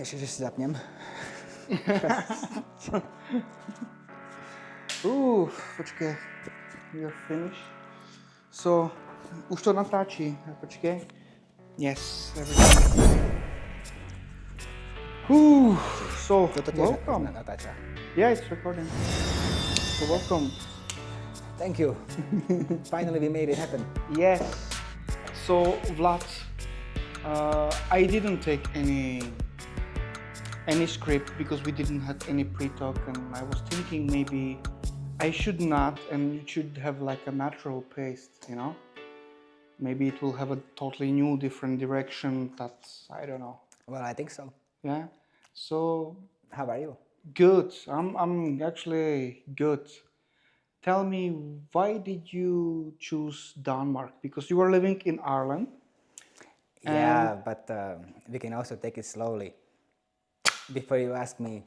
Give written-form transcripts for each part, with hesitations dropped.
Ještě, že si zapněm. Počkej. You're finished. So, už to natáčí. Počkej. Yes, everything. So, Toto tiež welcome. natáča. Yeah, it's recording. So, welcome. Thank you. Finally we made it happen. Yes. So, Vlad, I didn't take any script because we didn't have any pre-talk, and I was thinking maybe I should not, and it should have like a natural pace, you know? Maybe it will have a totally new, different direction. That's, I don't know. Well, I think so. Yeah. So How are you? good. I'm actually good. Tell me, why did you choose Denmark? Because you were living in Ireland. Yeah, but we can also take it slowly. Before you ask me,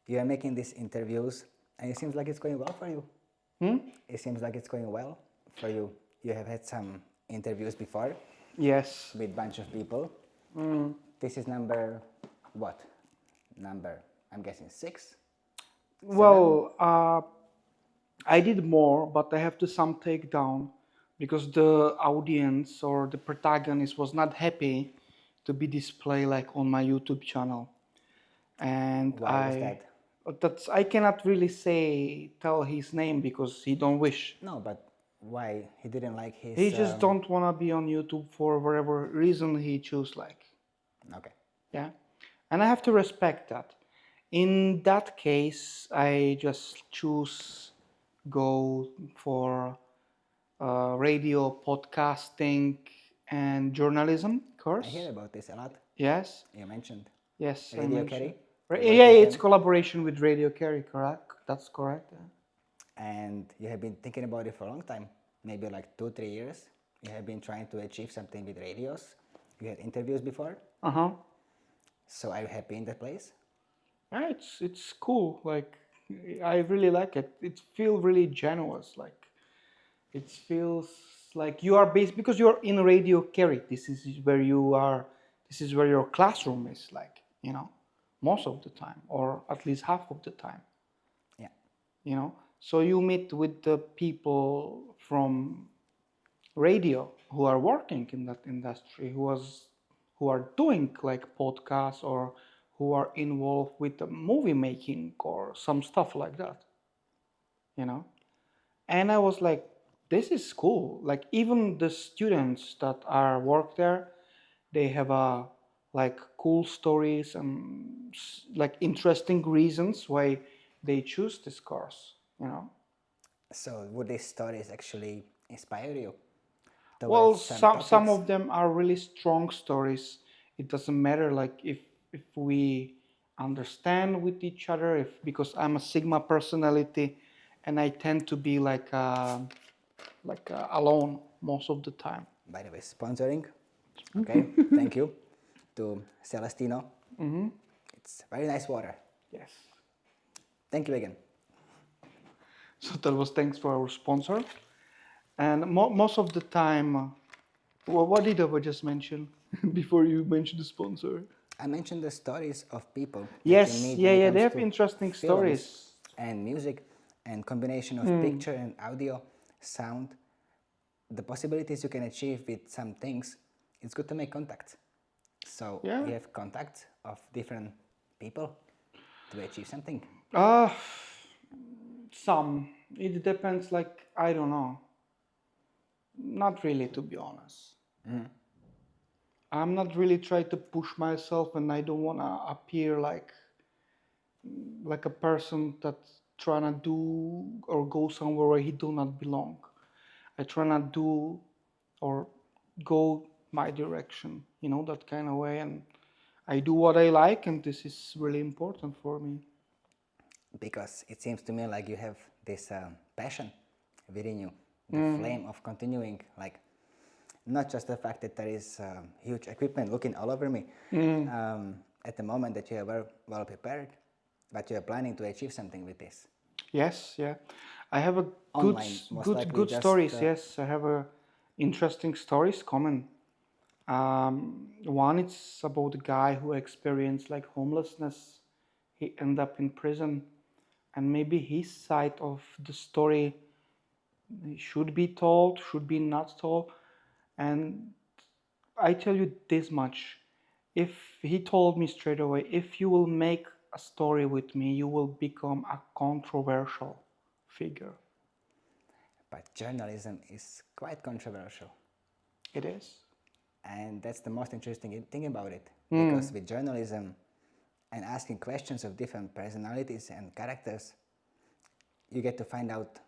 you are making these interviews and it seems like it's going well for you. It seems like it's going well for you. You have had some interviews before Yes. with a bunch of people. This is number what? Number, I'm guessing 6? Well, I did more, but I have to some take down because the audience or the protagonist was not happy to be displayed like on my YouTube channel. And Why was that? That's I cannot really tell his name because he don't wish. No, but why? He didn't like his... He just don't wanna be on YouTube for whatever reason he choose like. Okay. Yeah, and I have to respect that. In that case, I just choose go for radio, podcasting, and journalism I course. hear about this a lot. Yes, You mentioned. yes. I Radio mentioned. Carry? Yeah, it's collaboration with Radio Carry, correct? That's correct. Yeah. And you have been thinking about it for a long time, maybe like 2-3 years. You have been trying to achieve something with radios. You had interviews before. So are you happy in that place? Yeah, it's cool. Like I really like it. It feels really genuine. Like it feels like you are based because you're in Radio Carry. This is where you are. This is where your classroom is. Like most of the time, or at least half of the time. Yeah. So you meet with the people from radio who are working in that industry, who are doing like podcasts or who are involved with the movie making or some stuff like that. And I was like, this is cool. Like even the students that are work there, they have like cool stories and like interesting reasons why they choose this course. So would these stories actually inspire you? Well, Towards some topics? of them are really strong stories. It doesn't matter like if we understand with each other, if because I'm a Sigma personality, and I tend to be like alone most of the time. By the way, sponsoring. Okay, thank you to Celestino. It's very nice water. Yes. Thank you again. So that was thanks for our sponsor, and most of the time, what did I just mention before you mentioned the sponsor? I mentioned the stories of people. that Yes, you meet yeah, when it yeah, comes they have to interesting films stories. and music and combination of picture and audio, sound. The possibilities you can achieve with some things, it's good to make contacts. So Yeah. you have contacts of different people to achieve something. Some. It depends, like, I don't know. Not really, to be honest. I'm not really trying to push myself, and I don't want to appear like a person that's trying to do or go somewhere where he do not belong. I try not do or go my direction, that kind of way, and I do what I like, and this is really important for me. Because it seems to me like you have this passion within you, the flame of continuing, like not just the fact that there is huge equipment looking all over me at the moment that you are very well prepared, but you are planning to achieve something with this. Yes, yeah. I have a Online, most likely good just, stories. Yes, I have interesting stories coming. One, it's about a guy who experienced like homelessness. He ended up in prison, and maybe his side of the story should be told, should be not told. And I tell you this much: if he told me straight away, if you will make a story with me, you will become a controversial figure. But journalism is quite controversial. It is. And that's the most interesting thing about it. Because with journalism and asking questions of different personalities and characters, you get to find out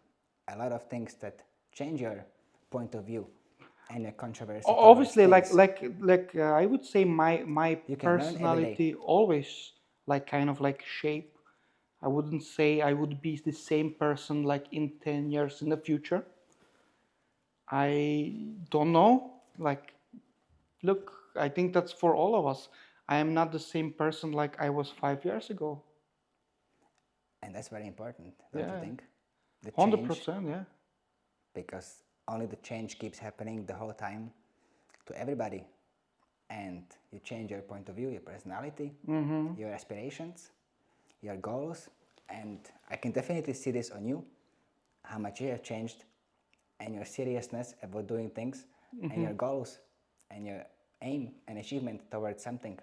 a lot of things that change your point of view and your controversy towards Obviously, things. I would say my You can learn every day. personality always like kind of like shape. I wouldn't say I would be the same person like in 10 years in the future. I don't know. Like, look, I think that's for all of us. I am not the same person like I was 5 years ago. And that's very important, don't you Yeah, think? The change, 100%. Yeah. because only the change keeps happening the whole time to everybody. And you change your point of view, your personality, your aspirations, your goals. And I can definitely see this on you, how much you have changed, and your seriousness about doing things, and your goals, and your aim and achievement towards something.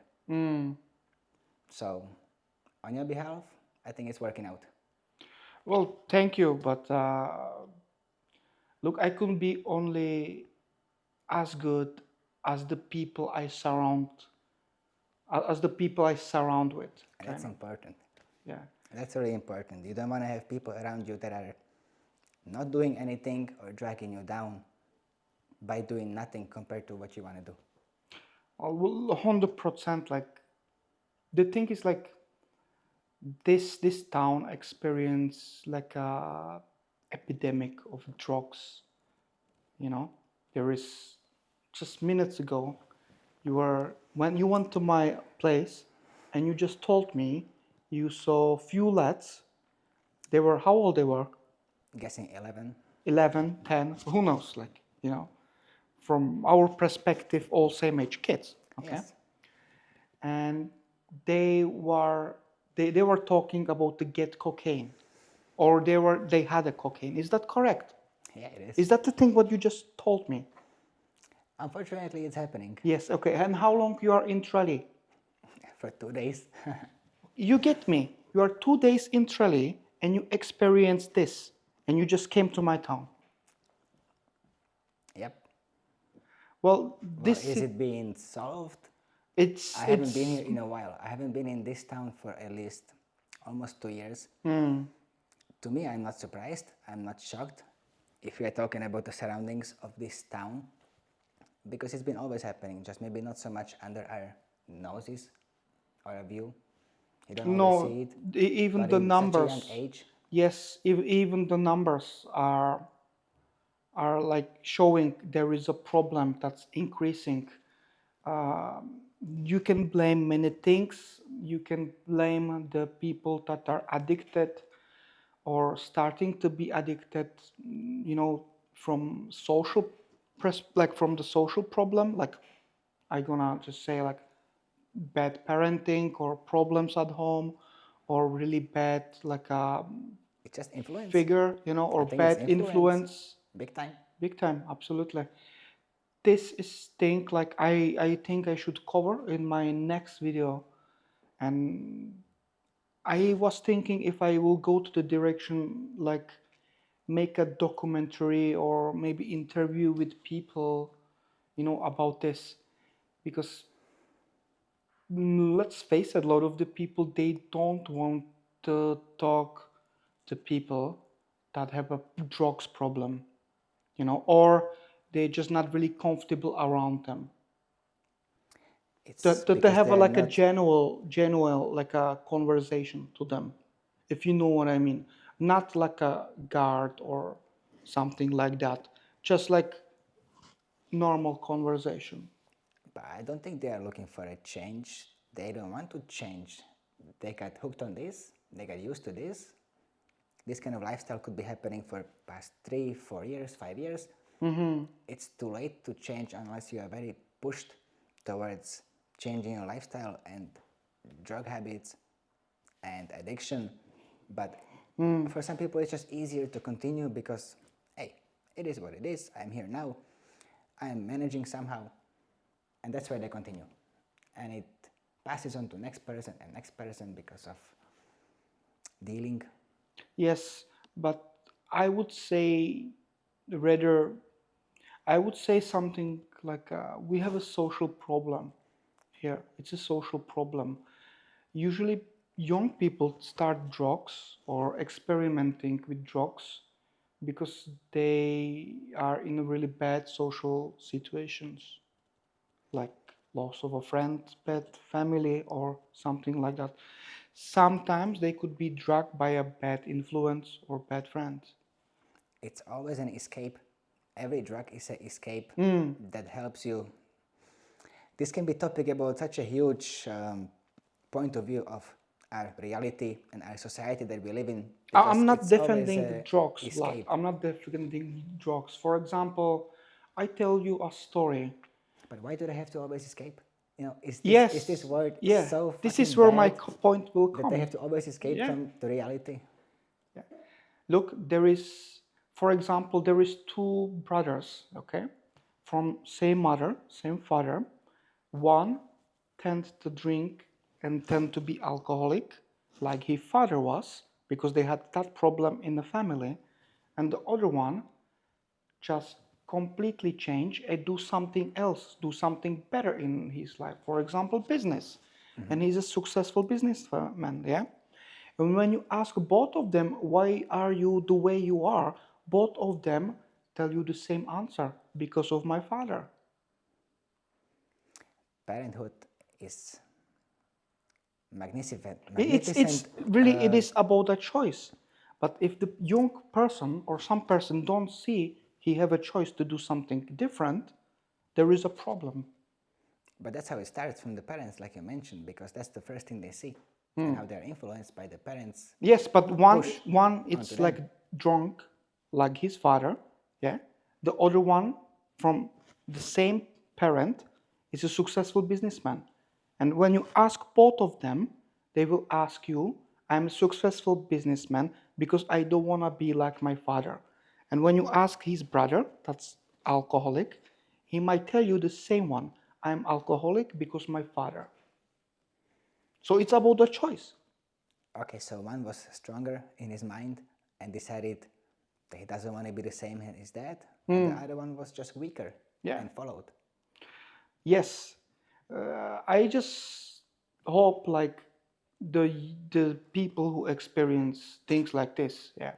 So, on your behalf, I think it's working out. Well, thank you, but look, I couldn't be only as good as the people I surround, as the people I surround with. And that's Kind of. important. Yeah. That's really important. You don't want to have people around you that are not doing anything or dragging you down by doing nothing compared to what you want to do. Well, 100%. Like, the thing is like this town experienced like a epidemic of drugs. You know, there is just minutes ago, you were when you went to my place, and you just told me you saw few lads. They were how old they were? Guessing 11. 11, 10, who knows? Like, from our perspective, all same age kids. Okay, Yes. and they were talking about the get cocaine, or they had a cocaine. Is that correct? Yeah, it is. Is that the thing what you just told me? Unfortunately, it's happening Yes. Okay. And how long you are in Tralee? for 2 days. You get me. You are 2 days in Tralee and you experienced this, and you just came to my town. Yep. Well, Well, is it being solved? it's I haven't been here in a while. I haven't been in this town for at least almost 2 years. To me, I'm not surprised. I'm not shocked if we are talking about the surroundings of this town, because it's been always happening, just maybe not so much under our noses or a view. You don't always see no, it. even But the in such a young numbers. age, Yes, even the numbers are like showing there is a problem that's increasing. You can blame many things. You can blame the people that are addicted or starting to be addicted, from social like from the social problem. Like, I gonna just say like bad parenting or problems at home, or really bad like a it's just influence. figure, I or think it's bad influence. big time. Big time, absolutely. This is thing like I think I should cover in my next video. And I was thinking if I will go to the direction like make a documentary or maybe interview with people, about this, because let's face it, a lot of the people, they don't want to talk to people that have a drugs problem, or they're just not really comfortable around them. It's That they because have they're like a not. genuine like a conversation to them, if you know what I mean. Not like a guard or something like that. Just like normal conversation. But I don't think they are looking for a change. They don't want to change. They got hooked on this. They got used to this. This kind of lifestyle could be happening for past 3, 4 years, 5 years. It's too late to change unless you are very pushed towards changing your lifestyle and drug habits and addiction. But for some people, it's just easier to continue because, hey, it is what it is. I'm here now. I'm managing somehow. And that's why they continue. And it passes on to next person and next person because of dealing. Yes, but I would say rather, I would say something like we have a social problem here. It's a social problem. Usually, young people start drugs or experimenting with drugs because they are in really bad social situations, like loss of a friend, pet, family, or something like that. Sometimes they could be drugged by a bad influence or bad friends. It's always an escape. Every drug is an escape that helps you. This can be topic about such a huge point of view of our reality and our society that we live in. I'm Because not it's always defending a drugs, Vlad. escape. I'm not defending drugs. For example, I tell you a story. But why do they have to always escape? You know, is this Yes, world yeah. so This is fucking where my bad point will that they come. have to always escape Yeah. from the reality? Yeah. Look, there is, for example, there is two brothers, okay, from same mother, same father. One tends to drink and tend to be alcoholic, like his father was, because they had that problem in the family, and the other one just completely change and do something else, do something better in his life. For example, business, and he's a successful businessman. Yeah. And when you ask both of them, why are you the way you are? Both of them tell you the same answer: because of my father. Parenthood is magnificent, It's magnificent. really, it is about a choice. But if the young person or some person don't see he have a choice to do something different, there is a problem. But that's how it starts from the parents, like you mentioned, because that's the first thing they see, and how they're influenced by the parents. Yes, but one Push one onto it's them. like drunk, like his father, yeah. The other one from the same parent is a successful businessman. And when you ask both of them, they will ask you, I'm a successful businessman because I don't want to be like my father. And when you ask his brother, that's alcoholic, he might tell you the same one. I'm alcoholic because my father. So it's about the choice. Okay, so one was stronger in his mind and decided that he doesn't want to be the same as his dad, and the other one was just weaker Yeah. and followed. Yes, I just hope like the people who experience things like this, yeah,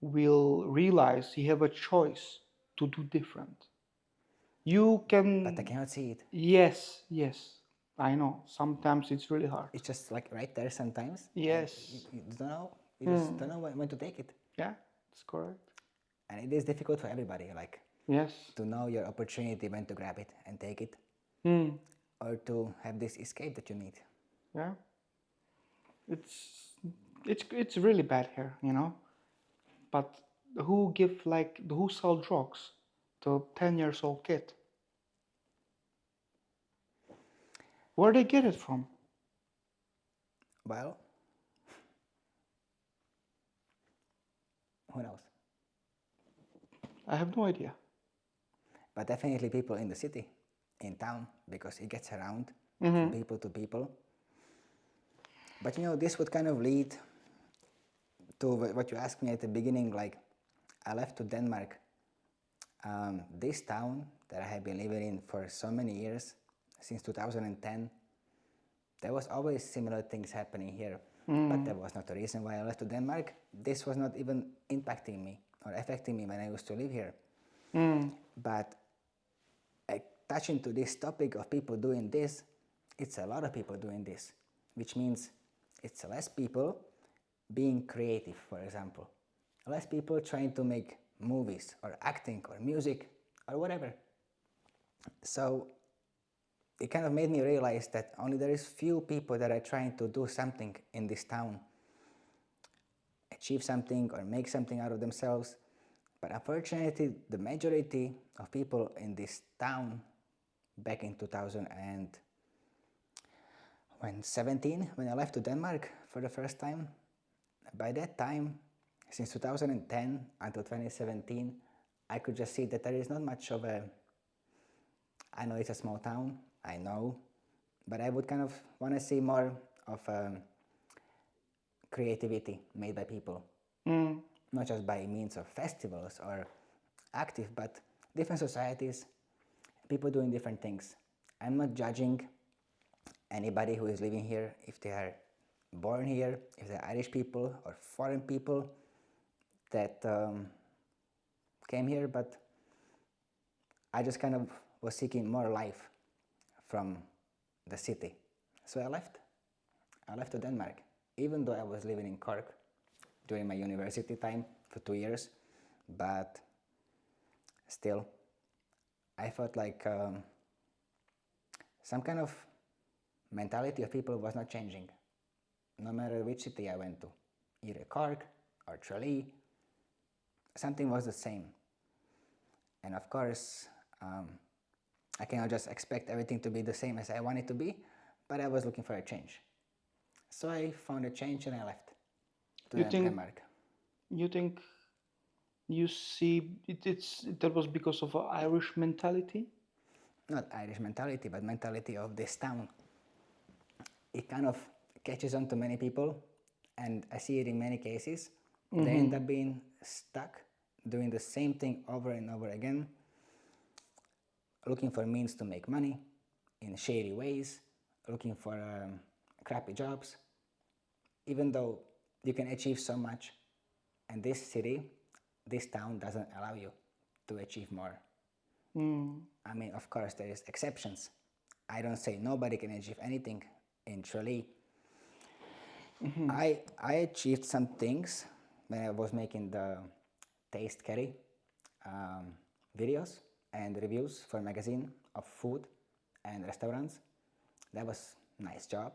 will realize you have a choice to do different. You But I can, cannot see it. yes, yes, I know. Sometimes it's really hard. It's just like right there sometimes, and Yes, you don't know. You just don't know when to take it, yeah, that's correct. and it is difficult for everybody. Like Yes, to know your opportunity when to grab it and take it, or to have this escape that you need. yeah. It's it's really bad here, you know. But who give like who sell drugs to 10 years old kid? Where they get it from? Well, who knows? I have no idea. But definitely people in the city, in town, because it gets around from people to people. But you know, this would kind of lead to what you asked me at the beginning. Like, I left to Denmark. This town that I have been living in for so many years, since 2010, there was always similar things happening here. But that was not the reason why I left to Denmark. This was not even impacting me or affecting me when I used to live here. But touching to this topic of people doing this, it's a lot of people doing this, which means it's less people being creative, for example. Less people trying to make movies or acting or music or whatever. So it kind of made me realize that only there is few people that are trying to do something in this town, achieve something or make something out of themselves. But unfortunately, the majority of people in this town back in 2017 when I left to Denmark for the first time. By that time, since 2010 until 2017, I could just see that there is not much of a, I know it's a small town, I know, but I would kind of want to see more of creativity made by people. Not just by means of festivals or active, but different societies, people doing different things. I'm not judging anybody who is living here if they are born here, if they're Irish people or foreign people that came here, but I just kind of was seeking more life from the city. So I left to Denmark, even though I was living in Cork during my university time for 2 years, but still I felt like some kind of mentality of people was not changing, no matter which city I went to, either Cork or Tralee, something was the same. And of course, I cannot just expect everything to be the same as I want it to be, but I was looking for a change. So I found a change and I left to Denmark. You think you see that was because of Irish mentality? Not Irish mentality, but mentality of this town. It kind of catches on to many people, and I see it in many cases. They end up being stuck doing the same thing over and over again, looking for means to make money in shady ways, looking for crappy jobs, even though you can achieve so much, and this city, this town doesn't allow you to achieve more. I mean, of course, there is exceptions. I don't say nobody can achieve anything in Tralee. I achieved some things when I was making the taste carry videos and reviews for a magazine of food and restaurants. That was a nice job.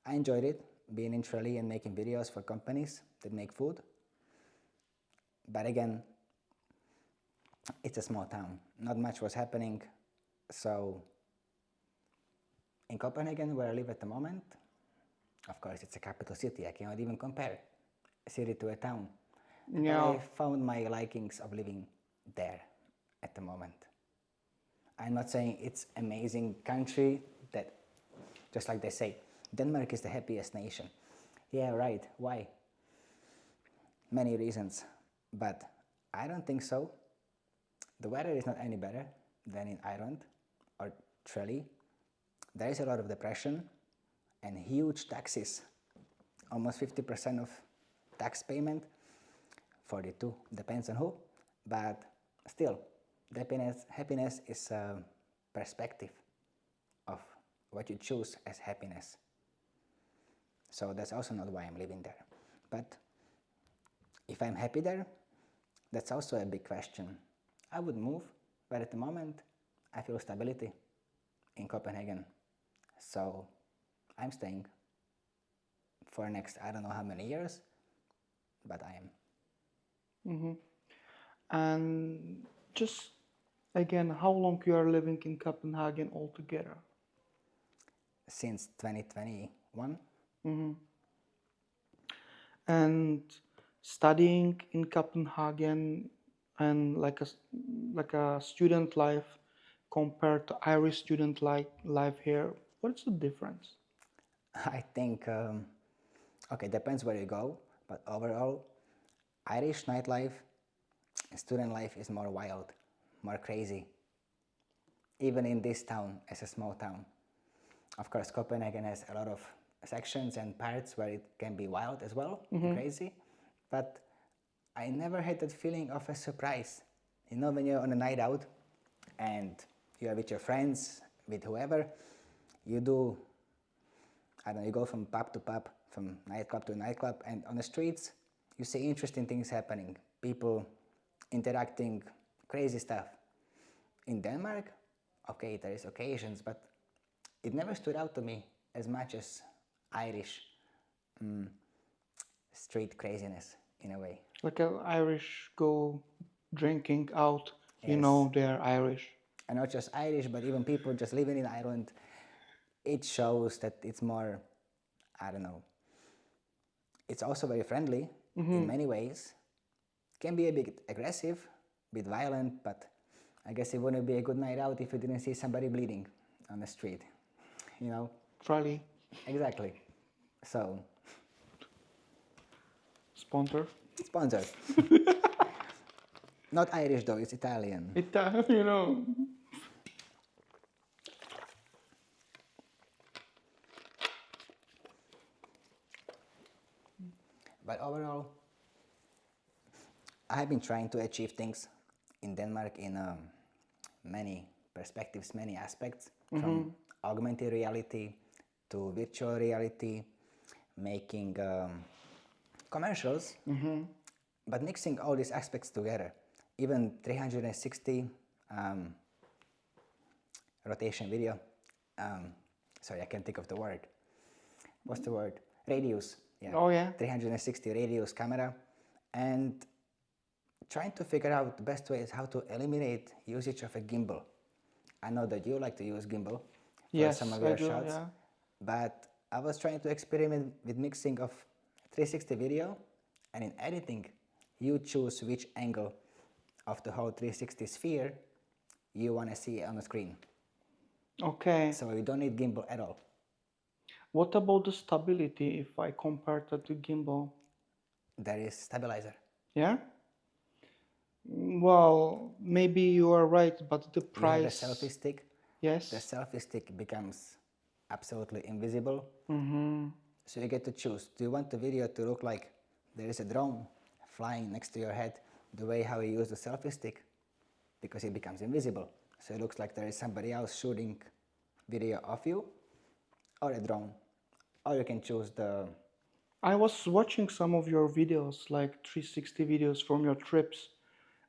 I enjoyed it, being in Tralee and making videos for companies that make food. But again, it's a small town. Not much was happening. So in Copenhagen, where I live at the moment, of course, it's a capital city. I cannot even compare a city to a town. Yeah. But I found my likings of living there at the moment. I'm not saying it's amazing country that, just like they say, Denmark is the happiest nation. Yeah, right. Why? Many reasons. But I don't think so. The weather is not any better than in Ireland or Tralee. There is a lot of depression and huge taxes. Almost 50% of tax payment, 42, depends on who. But still, happiness is a perspective of what you choose as happiness. So that's also not why I'm living there. But if I'm happy there, that's also a big question. I would move, but at the moment, I feel stability in Copenhagen. So I'm staying for next, I don't know how many years, but I am. And just again, how long you are living in Copenhagen altogether? Since 2021. And studying in Copenhagen and like a student life compared to Irish student life here, what's the difference? I think, okay, depends where you go, but overall, Irish nightlife, student life is more wild, more crazy. Even in this town, as a small town. Of course, Copenhagen has a lot of sections and parts where it can be wild as well, crazy. But I never had that feeling of a surprise. You know, when you're on a night out and you're with your friends, with whoever, you do, I don't know, you go from pub to pub, from nightclub to nightclub, and on the streets, you see interesting things happening. People interacting, crazy stuff. In Denmark, okay, there is occasions, but it never stood out to me as much as Irish street craziness in a way. Like Irish go drinking out, you Yes. know they're Irish. and not just Irish, but even people just living in Ireland, it shows that it's more, I don't know, it's also very friendly in many ways. Can be a bit aggressive, a bit violent, but I guess it wouldn't be a good night out if you didn't see somebody bleeding on the street, you know? Rally Exactly. So, sponsor. sponsored. Not Irish though, it's Italian. You know. But overall, I have been trying to achieve things in Denmark in many perspectives, many aspects, from augmented reality to virtual reality, making commercials, but mixing all these aspects together. Even 360 rotation video. Sorry, I can't think of the word. What's the word? Radius. Yeah. Oh yeah. 360 radius camera, and trying to figure out the best ways how to eliminate usage of a gimbal. I know that you like to use gimbal for Yes, some of I your do, shots, yeah. but I was trying to experiment with mixing of 360 video, and in editing, you choose which angle of the whole 360 sphere you want to see on the screen. Okay. So you don't need gimbal at all. What about the stability if I compare that to gimbal? There is stabilizer. Yeah? Well, maybe you are right, but the You have a price. selfie stick. Yes. The selfie stick becomes absolutely invisible. So you get to choose. Do you want the video to look like there is a drone flying next to your head, the way how you use the selfie stick? Because it becomes invisible. So it looks like there is somebody else shooting video of you, or a drone. Or you can choose the... I was watching some of your videos, like 360 videos from your trips,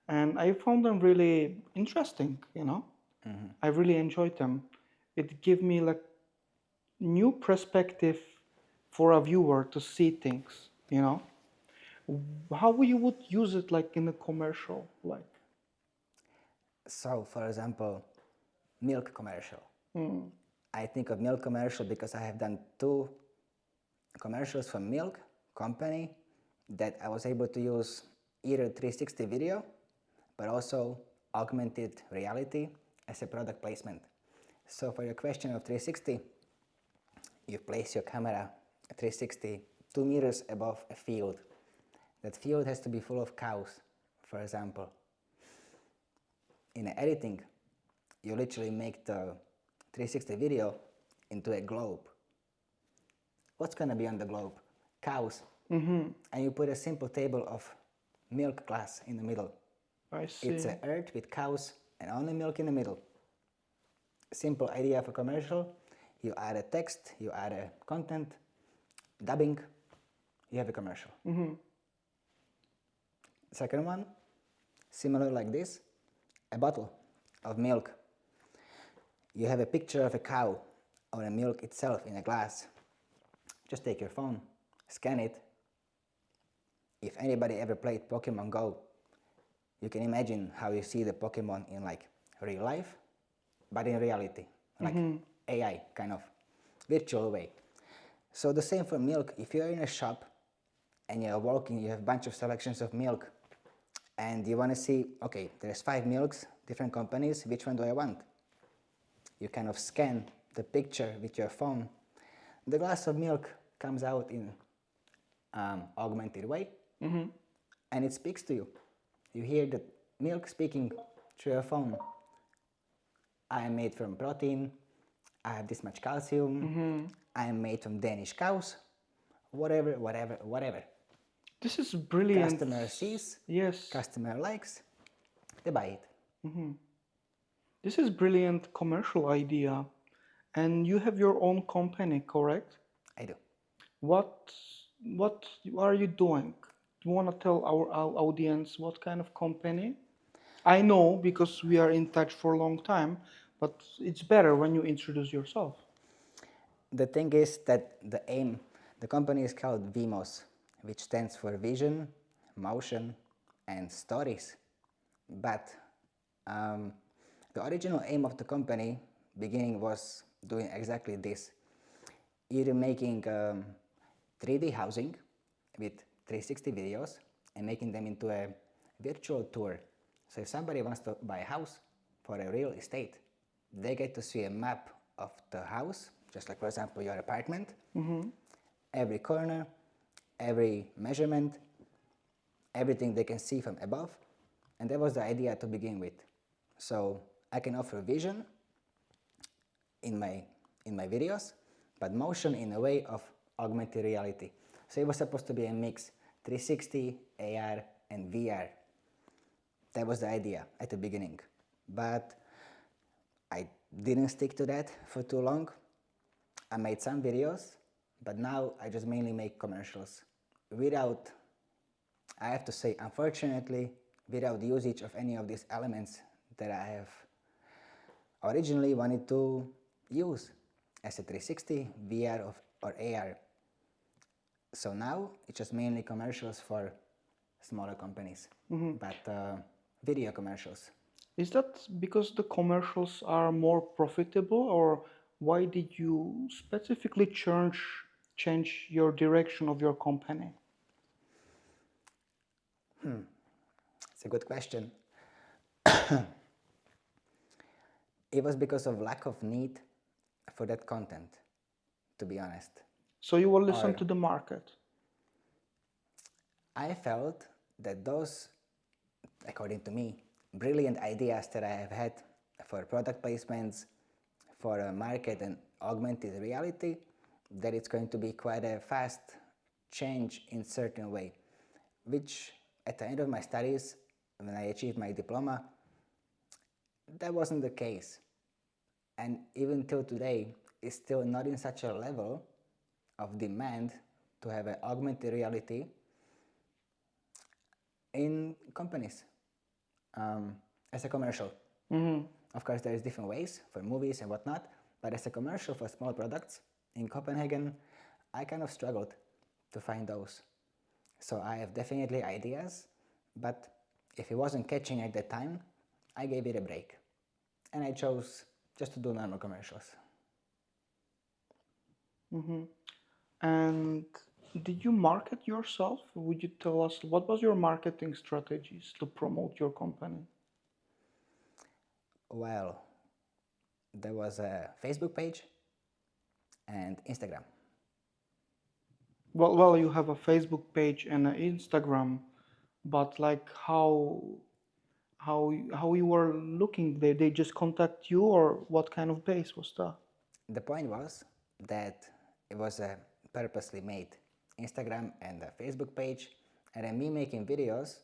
and I found them really interesting, you know? I really enjoyed them. It gave me like new perspective for a viewer to see things, you know? How you would use it like in a commercial, like? So, for example, milk commercial. I think of milk commercial because I have done 2 commercials for milk company that I was able to use either 360 video, but also augmented reality as a product placement. So for your question of 360, you place your camera 360 2 meters above a field. That field has to be full of cows, for example. In editing, you literally make the 360 video into a globe. What's going to be on the globe? Cows. And you put a simple table of milk glass in the middle. I see. It's an earth with cows and only milk in the middle. Simple idea for commercial. You add a text, you add a content, dubbing, you have a commercial. Second one, similar like this, a bottle of milk. You have a picture of a cow or a milk itself in a glass. Just take your phone, scan it. If anybody ever played Pokemon Go, you can imagine how you see the Pokemon in like real life, but in reality, like AI kind of virtual way. So the same for milk. If you're in a shop and you're walking, you have a bunch of selections of milk, and you want to see, okay, there's 5 milks, different companies, which one do I want? You kind of scan the picture with your phone. The glass of milk comes out in augmented way, and it speaks to you. You hear the milk speaking through your phone. I am made from protein, I have this much calcium, I am made from Danish cows, whatever, whatever, whatever. This is brilliant. Customer sees, Yes. customer likes, they buy it. This is brilliant commercial idea. And you have your own company, correct? I do. What are you doing? Do you want to tell our audience what kind of company? I know because we are in touch for a long time, but it's better when you introduce yourself. The thing is that the company is called VMOS, which stands for Vision, Motion, and Stories. But The original aim of the company beginning was doing exactly this, either making 3D housing with 360 videos and making them into a virtual tour. So if somebody wants to buy a house for a real estate, they get to see a map of the house, just like for example your apartment, every corner, every measurement, everything they can see from above. And that was the idea to begin with. So I can offer vision in my videos, but motion in a way of augmented reality. So it was supposed to be a mix, 360, AR and VR. That was the idea at the beginning. But I didn't stick to that for too long. I made some videos, but now I just mainly make commercials without, I have to say, unfortunately, without usage of any of these elements that I have originally wanted to use as a 360, VR or AR. So now it's just mainly commercials for smaller companies, but video commercials. Is that because the commercials are more profitable, or why did you specifically change your direction of your company? It's a good question. It was because of lack of need for that content, to be honest. So you will listen to the market. I felt that those, according to me, brilliant ideas that I have had for product placements, for a market and augmented reality, that it's going to be quite a fast change in certain way, which at the end of my studies, when I achieved my diploma, that wasn't the case. And even till today, it's still not in such a level of demand to have an augmented reality in companies as a commercial. Of course, there is different ways for movies and whatnot, but as a commercial for small products in Copenhagen, I kind of struggled to find those. So I have definitely ideas, but if it wasn't catching at that time, I gave it a break. And I chose just to do normal commercials. And did you market yourself? Would you tell us what was your marketing strategies to promote your company? Well, there was a Facebook page and Instagram. Well, you have a Facebook page and an Instagram, but like how you were looking? They just contact you, or what kind of base was that? The point was that it was a purposely made Instagram and a Facebook page, and then me making videos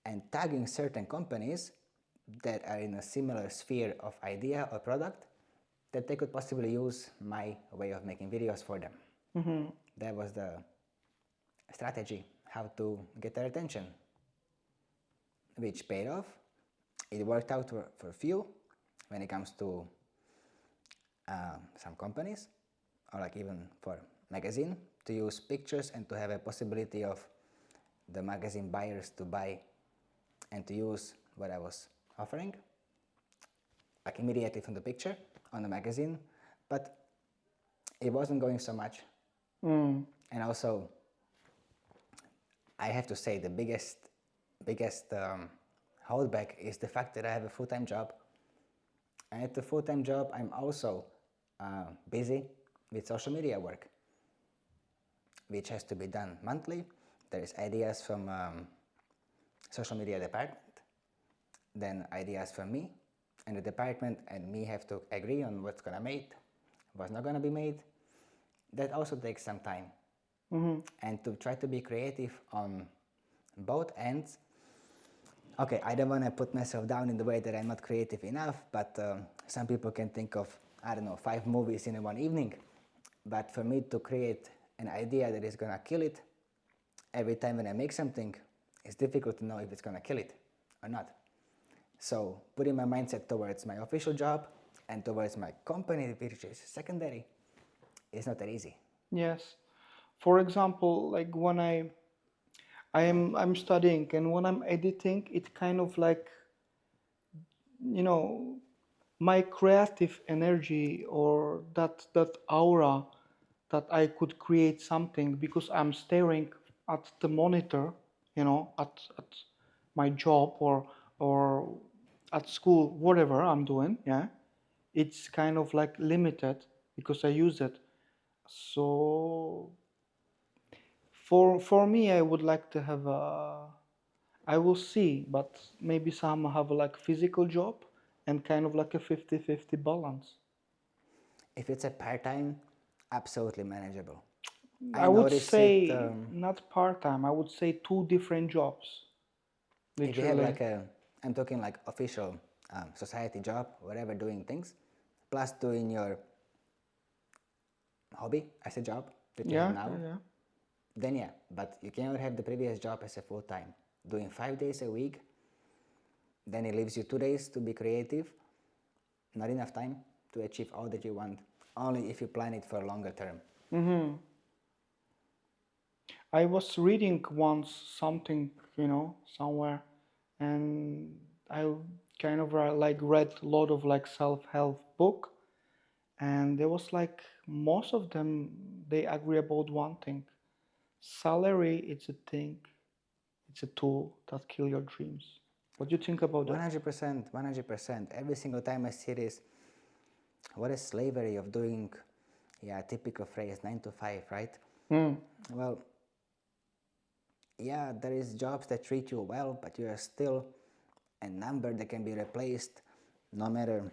and tagging certain companies that are in a similar sphere of idea or product that they could possibly use my way of making videos for them. That was the strategy, how to get their attention, which paid off. It worked out for a few when it comes to some companies, or like even for magazine, to use pictures and to have a possibility of the magazine buyers to buy and to use what I was offering, like immediately from the picture on the magazine, but it wasn't going so much. And also, I have to say the biggest holdback is the fact that I have a full-time job. And at the full-time job, I'm also busy with social media work, which has to be done monthly. There is ideas from social media department, then ideas from me, and the department and me have to agree on what's gonna made, what's not gonna be made. That also takes some time. And to try to be creative on both ends. Okay, I don't want to put myself down in the way that I'm not creative enough, but some people can think of, I don't know, 5 movies in one evening. But for me to create an idea that is gonna kill it, every time when I make something, it's difficult to know if it's gonna kill it or not. So putting my mindset towards my official job and towards my company, which is secondary, is not that easy. Yes. For example, like when I'm studying, and when I'm editing, it kind of like you know, my creative energy or that aura that I could create something because I'm staring at the monitor, at my job or at school, whatever I'm doing, yeah, it's kind of like limited because I use it. So for me, I would like to have a. I will see, but maybe some have like physical job and kind of like a 50-50 balance. If it's a part-time, absolutely manageable. I I would notice it say not part-time. I would say two different jobs, if you have literally. like I'm talking like official society job, whatever, doing things, plus doing your hobby as a job that you have Yeah, now, yeah, yeah. then yeah, but you cannot have the previous job as a full-time. Doing 5 days a week, then it leaves you 2 days to be creative, not enough time to achieve all that you want, only if you plan it for longer term. I was reading once something, somewhere, and I kind of like read a lot of like self-help book, and there was like most of them they agree about one thing: salary. It's a thing. It's a tool that kill your dreams. What do you think about that? 100%, 100%. Every single time I see this, what a slavery of doing, yeah, typical phrase, 9 to 5, right? Well, yeah, there is jobs that treat you well, but you are still a number that can be replaced no matter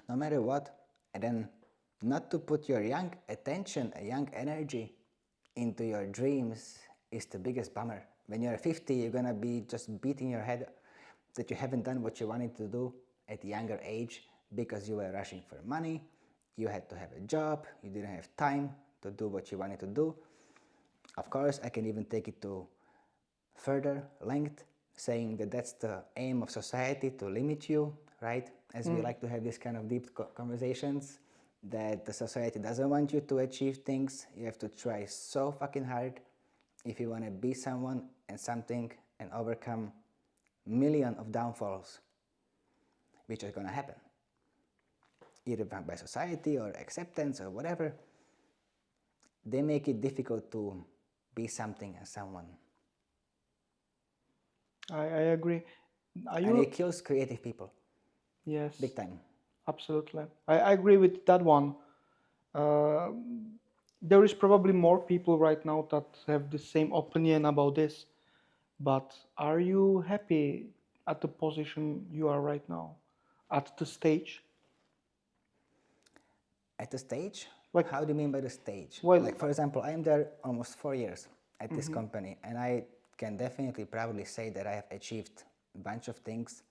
no matter what. And then not to put your young attention, young energy into your dreams is the biggest bummer. When you're 50, you're gonna be just beating your head that you haven't done what you wanted to do at a younger age because you were rushing for money, you had to have a job, you didn't have time to do what you wanted to do. Of course, I can even take it to further length, saying that that's the aim of society, to limit you, right? As we like to have these kind of deep conversations, that the society doesn't want you to achieve things. You have to try so fucking hard if you want to be someone and something and overcome million of downfalls, which are going to happen, either by society or acceptance or whatever. They make it difficult to be something and someone, I agree. Are and you? it kills creative people Yes, big time. absolutely. I agree with that one. Uh, there is probably more people right now that have the same opinion about this. But are you happy at the position you are right now, at the stage? At the stage? Like, How do you mean by the stage? well, Like, for example, I am there almost 4 years at this company, and I can definitely proudly say that I have achieved a bunch of things,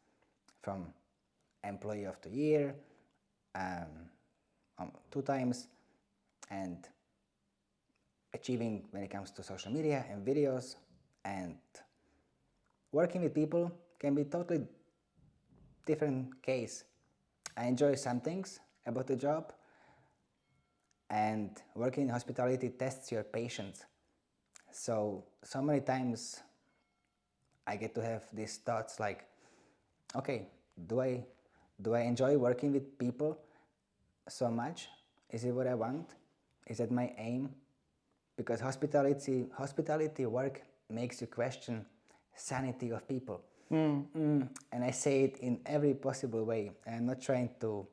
from employee of the year, 2 times, and achieving when it comes to social media and videos, and working with people can be totally different case. I enjoy some things about the job, and working in hospitality tests your patience. So many times I get to have these thoughts like, okay, do I do I enjoy working with people so much? Is it what I want? Is that my aim? Because hospitality work makes you question sanity of people. And I say it in every possible way. I'm not trying to,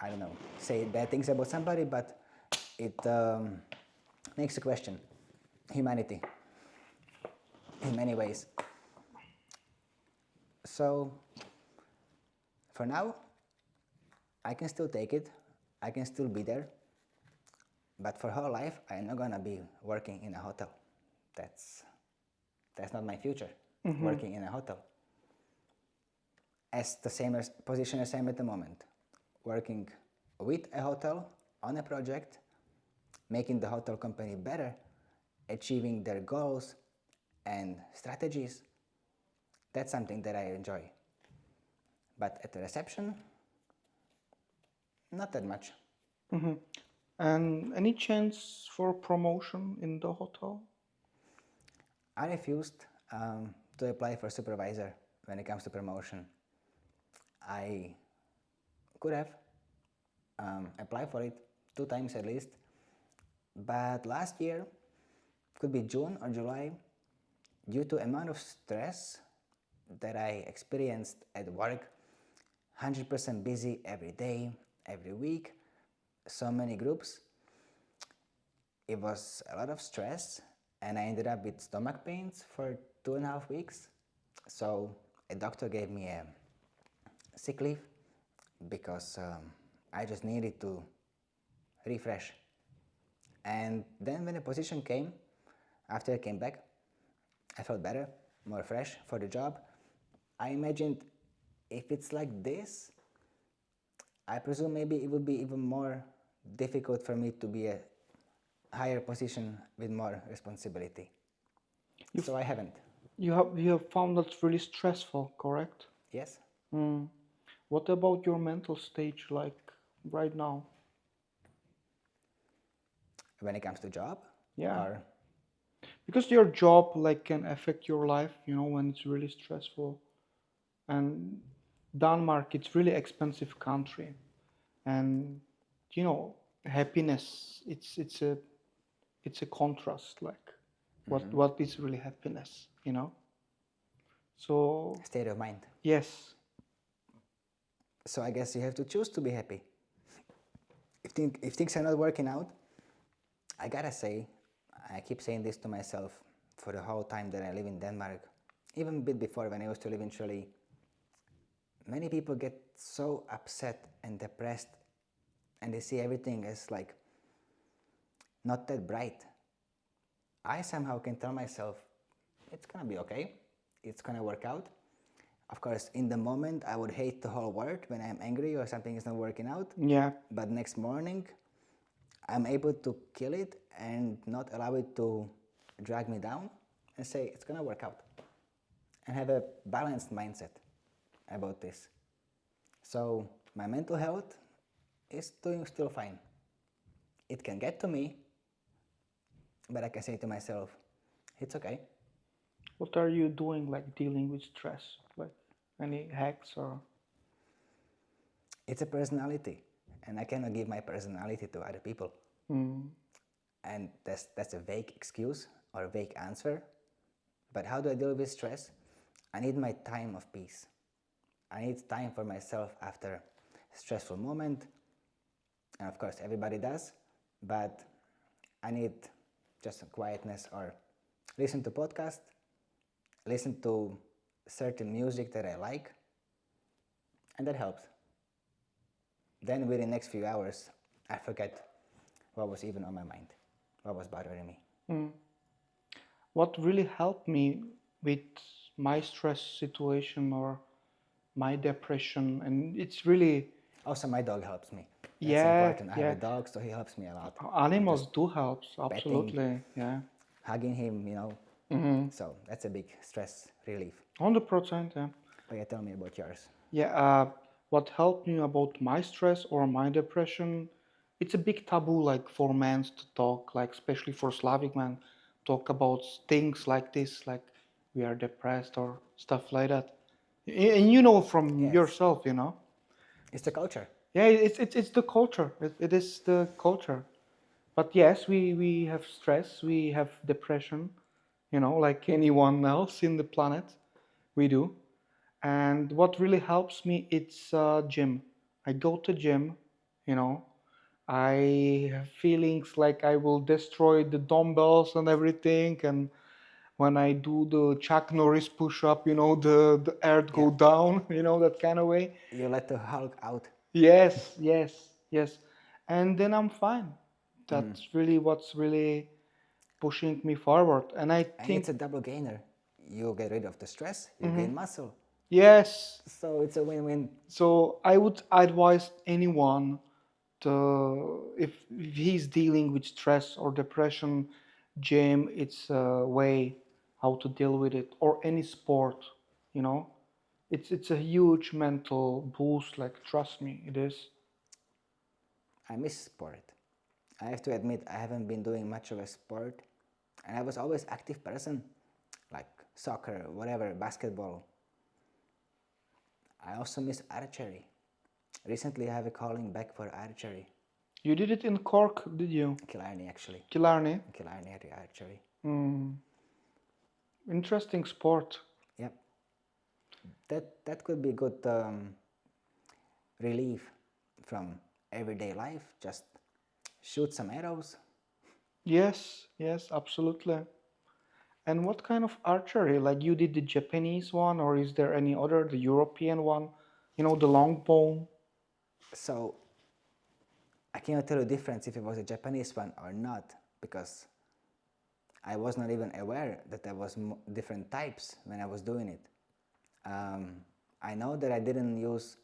I don't know, say bad things about somebody, but it makes you question humanity in many ways. So for now, I can still take it, I can still be there, but for whole life, I'm not gonna be working in a hotel. That's that's not my future. Working in a hotel, as the same position as I'm at the moment, working with a hotel on a project, making the hotel company better, achieving their goals and strategies. That's something that I enjoy. But at the reception, not that much. and any chance for promotion in the hotel? I refused to apply for supervisor when it comes to promotion. I could have applied for it 2 times at least, but last year, could be June or July, due to amount of stress that I experienced at work, 100% busy every day, every week, so many groups, it was a lot of stress, and I ended up with stomach pains for 2.5 weeks. So a doctor gave me a sick leave because I just needed to refresh. And then when the position came, after I came back, I felt better, more fresh for the job. I imagined if it's like this, I presume maybe it would be even more difficult for me to be a higher position with more responsibility. So I haven't. You have found that really stressful, correct? Yes. What about your mental stage like right now? When it comes to job, Yeah. or Because your job like can affect your life, when it's really stressful. And Denmark, it's really expensive country, and happiness. It's a contrast. Like, what is really happiness? So state of mind. yes, So I guess you have to choose to be happy. If things are not working out, I gotta say, I keep saying this to myself for the whole time that I live in Denmark, even a bit before when I used to live in Chile. Many people get so upset and depressed, and they see everything as like not that bright. I somehow can tell myself it's gonna be okay, it's gonna work out. Of course, in the moment, I would hate the whole world when I'm angry or something is not working out. yeah, But next morning, I'm able to kill it and not allow it to drag me down and say it's gonna work out. And have a balanced mindset about this. So my mental health is doing still fine. It can get to me, but I can say to myself, it's okay. What are you doing like dealing with stress? Like any hacks or? It's a personality, and I cannot give my personality to other people. And that's a vague excuse or a vague answer. But how do I deal with stress? I need my time of peace. I need time for myself after a stressful moment. And of course, everybody does. But I need just some quietness, or listen to podcasts, listen to certain music that I like, and that helps. Then within the next few hours, I forget what was even on my mind, what was bothering me. What really helped me with my stress situation or my depression, and it's really, Also, my dog helps me. That's yeah, important. I have a dog, so he helps me a lot. animals do help, petting, absolutely, yeah, hugging him, So that's a big stress relief. 100%, yeah. But yeah, tell me about yours. Yeah, what helped me about my stress or my depression, it's a big taboo like for men to talk, like especially for Slavic men, talk about things like this, like we are depressed or stuff like that. And from Yes. yourself. It's the culture. Yeah, it's the culture. It is the culture. But yes, we have stress, we have depression, like anyone else in the planet, we do. And what really helps me, it's gym. I go to gym, you know. I have feelings like I will destroy the dumbbells and everything. And when I do the Chuck Norris push up, the earth go down, that kind of way. You let the Hulk out. Yes, yes, yes. And then I'm fine. That's really what's really pushing me forward. And I And think, it's a double gainer. You get rid of the stress, you gain muscle. yes. So it's a win-win. So I would advise anyone to, if he's dealing with stress or depression, gym, it's a way how to deal with it, or any sport, you know. It's a huge mental boost, like trust me, it is. I miss sport. I have to admit, I haven't been doing much of a sport. And I was always active person, like soccer, whatever, basketball. I also miss archery. Recently, I have a calling back for archery. You did it in Cork, did you? Killarney, actually. Killarney? Killarney archery. Interesting sport. Yep. That could be good relief from everyday life. Just shoot some arrows. Yes, yes, absolutely. And what kind of archery? Like you did the Japanese one, or is there any other, the European one? You know, the longbow? So I cannot tell the difference if it was a Japanese one or not, because I was not even aware that there was different types when I was doing it. I know that I didn't use,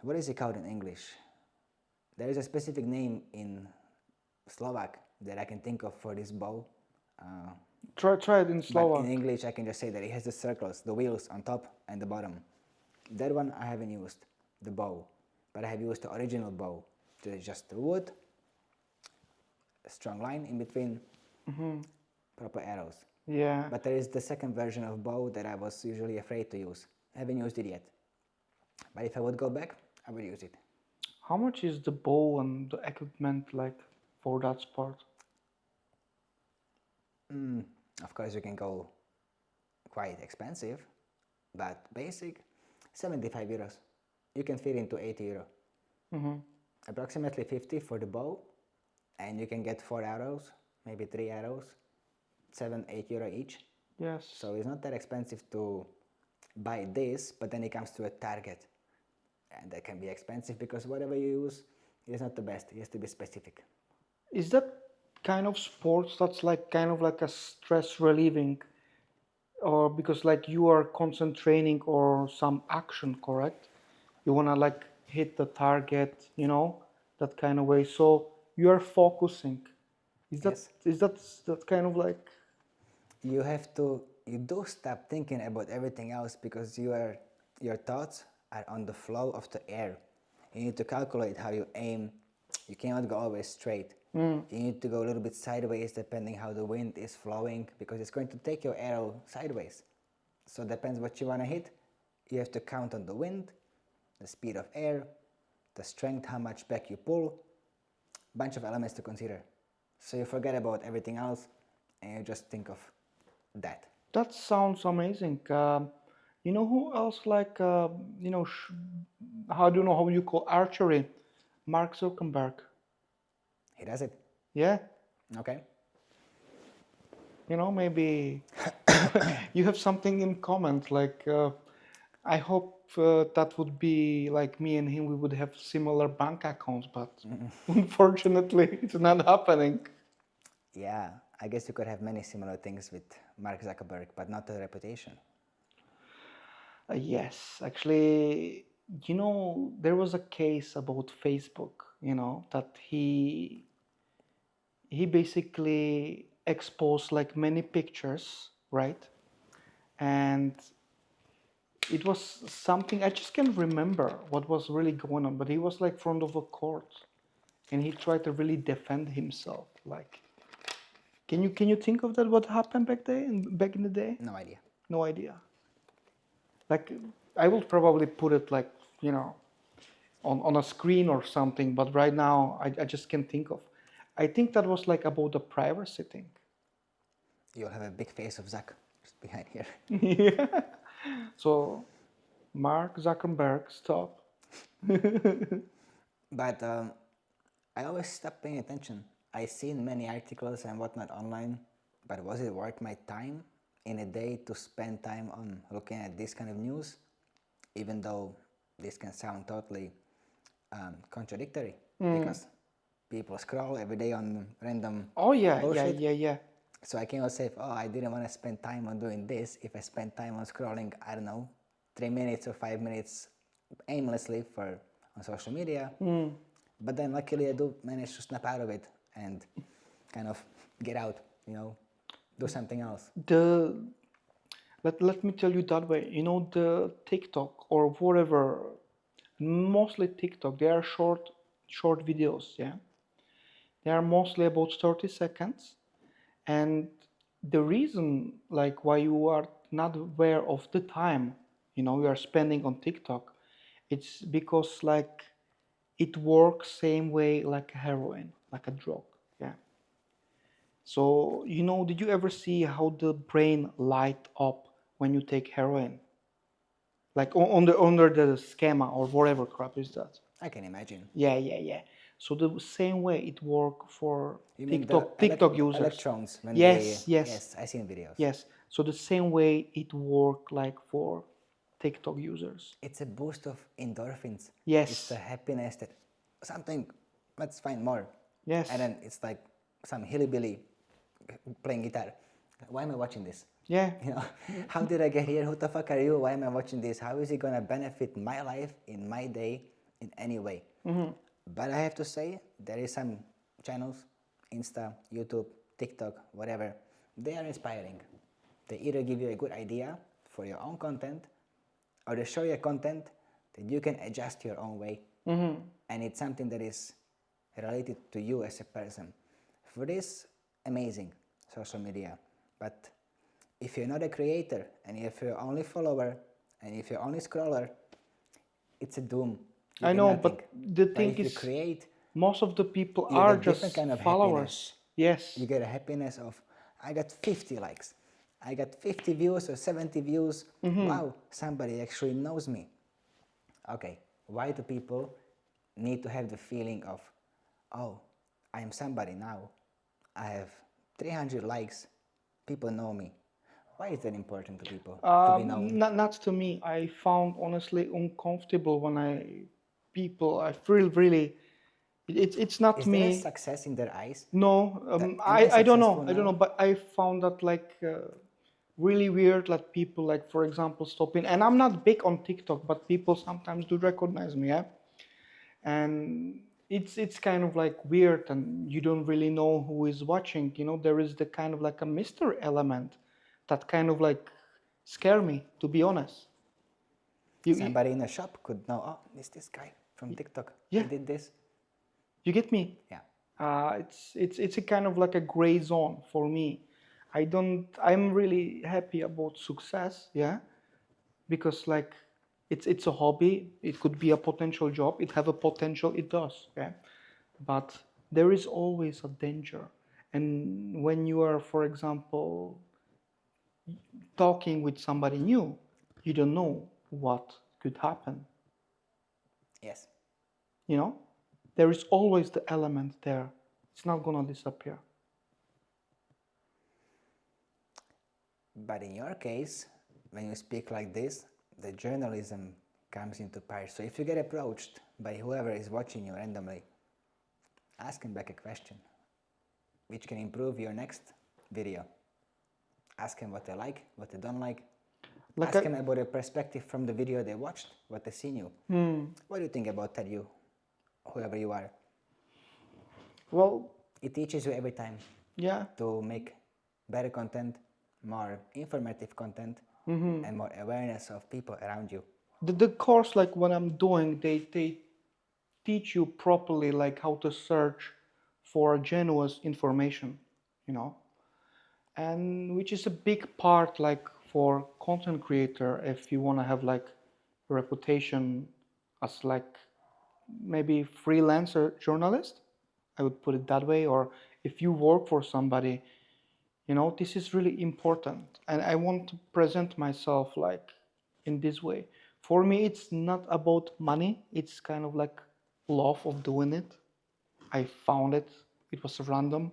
what is it called in English? There is a specific name in Slovak that I can think of for this bow. Try it in But Slovak. in English I can just say that it has the circles, the wheels on top and the bottom. That one I haven't used, the bow. But I have used the original bow. So it's just the wood, a strong line in between, proper arrows. Yeah. But there is the second version of bow that I was usually afraid to use. I haven't used it yet. But if I would go back, I would use it. How much is the bow and the equipment like for that sport? Of course you can go quite expensive, but basic, 75 euros. You can fit into 80 euro. Approximately 50 for the bow, and you can get 4 arrows, maybe 3 arrows, 7-8 euro each. Yes. So it's not that expensive to buy this, but then it comes to a target, and that can be expensive because whatever you use is not the best. It has to be specific. Is that kind of sports that's like kind of like a stress relieving, or because like you are concentrating or some action, correct? You wanna like hit the target, you know, that kind of way. So you are focusing. Is that Yes. is that kind of like You do stop thinking about everything else because your thoughts are on the flow of the air. You need to calculate how you aim. You cannot go always straight. You need to go a little bit sideways depending how the wind is flowing because it's going to take your arrow sideways. So it depends what you want to hit. You have to count on the wind, the speed of air, the strength, how much back you pull, bunch of elements to consider. So you forget about everything else and you just think of that. that sounds amazing. You know who else like you know how do you know how you call archery? Mark Zuckerberg. He does it. Yeah, Okay. you know maybe you have something in common. Like I hope that would be like me and him. We would have similar bank accounts, but unfortunately, it's not happening. Yeah, I guess you could have many similar things with Mark Zuckerberg, but not the reputation. Yes, actually, you know, there was a case about Facebook, you know, that he basically exposed like many pictures, right? And it was something I just can't remember what was really going on, but he was like front of a court and he tried to really defend himself. Like, can you think of that? What happened back in the day? No idea. No idea. Like, I will probably put it like you know on a screen or something, but right now I just can't think of. I think that was like about the privacy thing. You'll have a big face of Zuck just behind here. Yeah. So, Mark Zuckerberg, stop. But I always stop paying attention. I seen many articles and whatnot online, but was it worth my time in a day to spend time on looking at this kind of news? Even though this can sound totally contradictory, because people scroll every day on random Oh yeah, bullshit. yeah. So I cannot say, oh, I didn't want to spend time on doing this if I spent time on scrolling, I don't know, 3 minutes or 5 minutes aimlessly on social media. But then luckily I do manage to snap out of it and kind of get out, do something else. Let me tell you that way. You know the TikTok or whatever, mostly TikTok. They are short videos. Yeah, they are mostly about 30 seconds. And the reason like why you are not aware of the time we are spending on TikTok, it's because like it works same way like heroin, like a drug. Yeah. So, did you ever see how the brain light up when you take heroin? Like under the schema or whatever crap is that? I can imagine. Yeah, yeah, yeah. So the same way it work for You mean TikTok the users. electrons when they... Yes, yes, Yes, I seen videos. yes. So the same way it work like for TikTok users. It's a boost of endorphins. Yes. It's the happiness that something, let's find more. Yes. And then it's like some hillbilly playing guitar. Why am I watching this? Yeah. You know, how did I get here? Who the fuck are you? Why am I watching this? How is it gonna benefit my life in my day in any way? But I have to say, there is some channels, Insta, YouTube, TikTok, whatever, they are inspiring. They either give you a good idea for your own content, or they show you content that you can adjust your own way. And it's something that is related to you as a person. For this, amazing social media. But if you're not a creator, and if you're only follower, and if you're only scroller, it's a doom. You I get know, nothing. but the thing if you is, create, most of the people you are get different just kind of followers. Yes. you get a happiness of, I got 50 likes, I got 50 views or 70 views. Wow, somebody actually knows me. Okay, why do people need to have the feeling of, oh, I am somebody now, I have 300 likes, people know me? Why is that important to people to be known? Not to me. I found honestly uncomfortable when I feel really, it's not Is there a me. success in their eyes? No, Am I don't know. successful I don't now? know, but I found that like really weird. Like people, like for example, stopping. And I'm not big on TikTok, but people sometimes do recognize me. Yeah, and it's kind of like weird, and you don't really know who is watching. There is the kind of like a mystery element that kind of like scare me, to be honest. Somebody in a shop could know, oh, it's this guy from TikTok. Yeah. He did this. You get me? Yeah. It's a kind of like a gray zone for me. I'm really happy about success, yeah, because like it's a hobby. It could be a potential job. It have a potential. It does, yeah, but there is always a danger. And when you are, for example, talking with somebody new, you don't know what could happen. Yes. There is always the element there. It's not gonna disappear. But in your case, when you speak like this, the journalism comes into part. So if you get approached by whoever is watching you randomly, ask him back a question which can improve your next video. Ask him what they like, what they don't like. Ask him about a perspective from the video they watched, what they seen you. What do you think about that, you, whoever you are? Well, it teaches you every time, yeah, to make better content, more informative content, and more awareness of people around you. The course, like what I'm doing, they teach you properly like how to search for genuine information, and which is a big part like for content creator if you want to have like a reputation as like maybe freelancer journalist, I would put it that way, or if you work for somebody, this is really important, and I want to present myself like in this way. For me, it's not about money. It's kind of like love of doing it. I found it. It was random.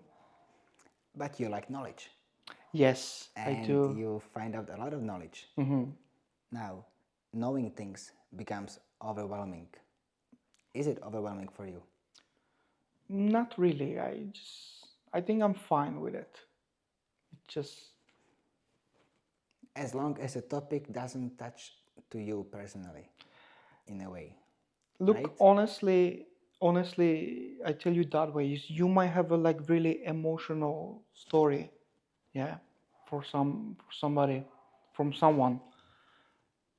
But you like knowledge. Yes, and I do. You find out a lot of knowledge. Now, knowing things becomes overwhelming. Is it overwhelming for you? Not really. I think I'm fine with it. It just, as long as the topic doesn't touch to you personally, in a way. look, right? honestly, I tell you that way is you might have a like really emotional story, yeah, for somebody, from someone.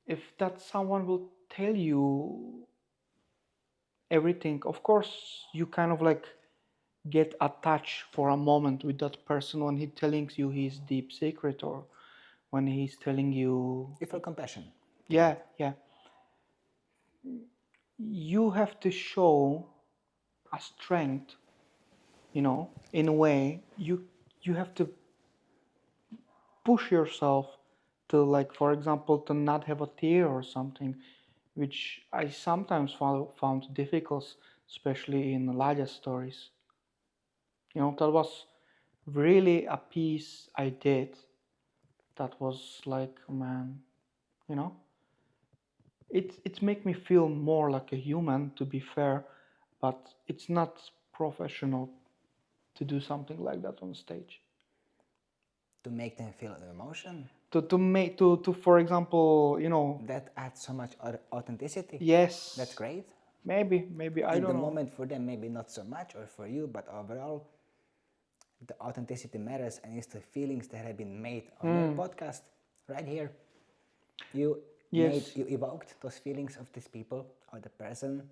If that someone will tell you everything, of course, you kind of like get attached for a moment with that person when he telling you his deep secret, or when he's telling you. You feel compassion Yeah, yeah. You have to show a strength, in a way. You have to push yourself to, like, for example, to not have a tear or something, which I sometimes found difficult, especially in Ladja's stories. That was really a piece I did that was like, man, you know, it make me feel more like a human, to be fair, but it's not professional to do something like that on stage. To make them feel the emotion, To make to for example, that adds so much authenticity. yes, That's great. maybe I In the don't know. moment for them, maybe not so much, or for you, but overall, the authenticity matters, and it's the feelings that have been made on your podcast right here. You Yes, you evoked those feelings of these people or the person,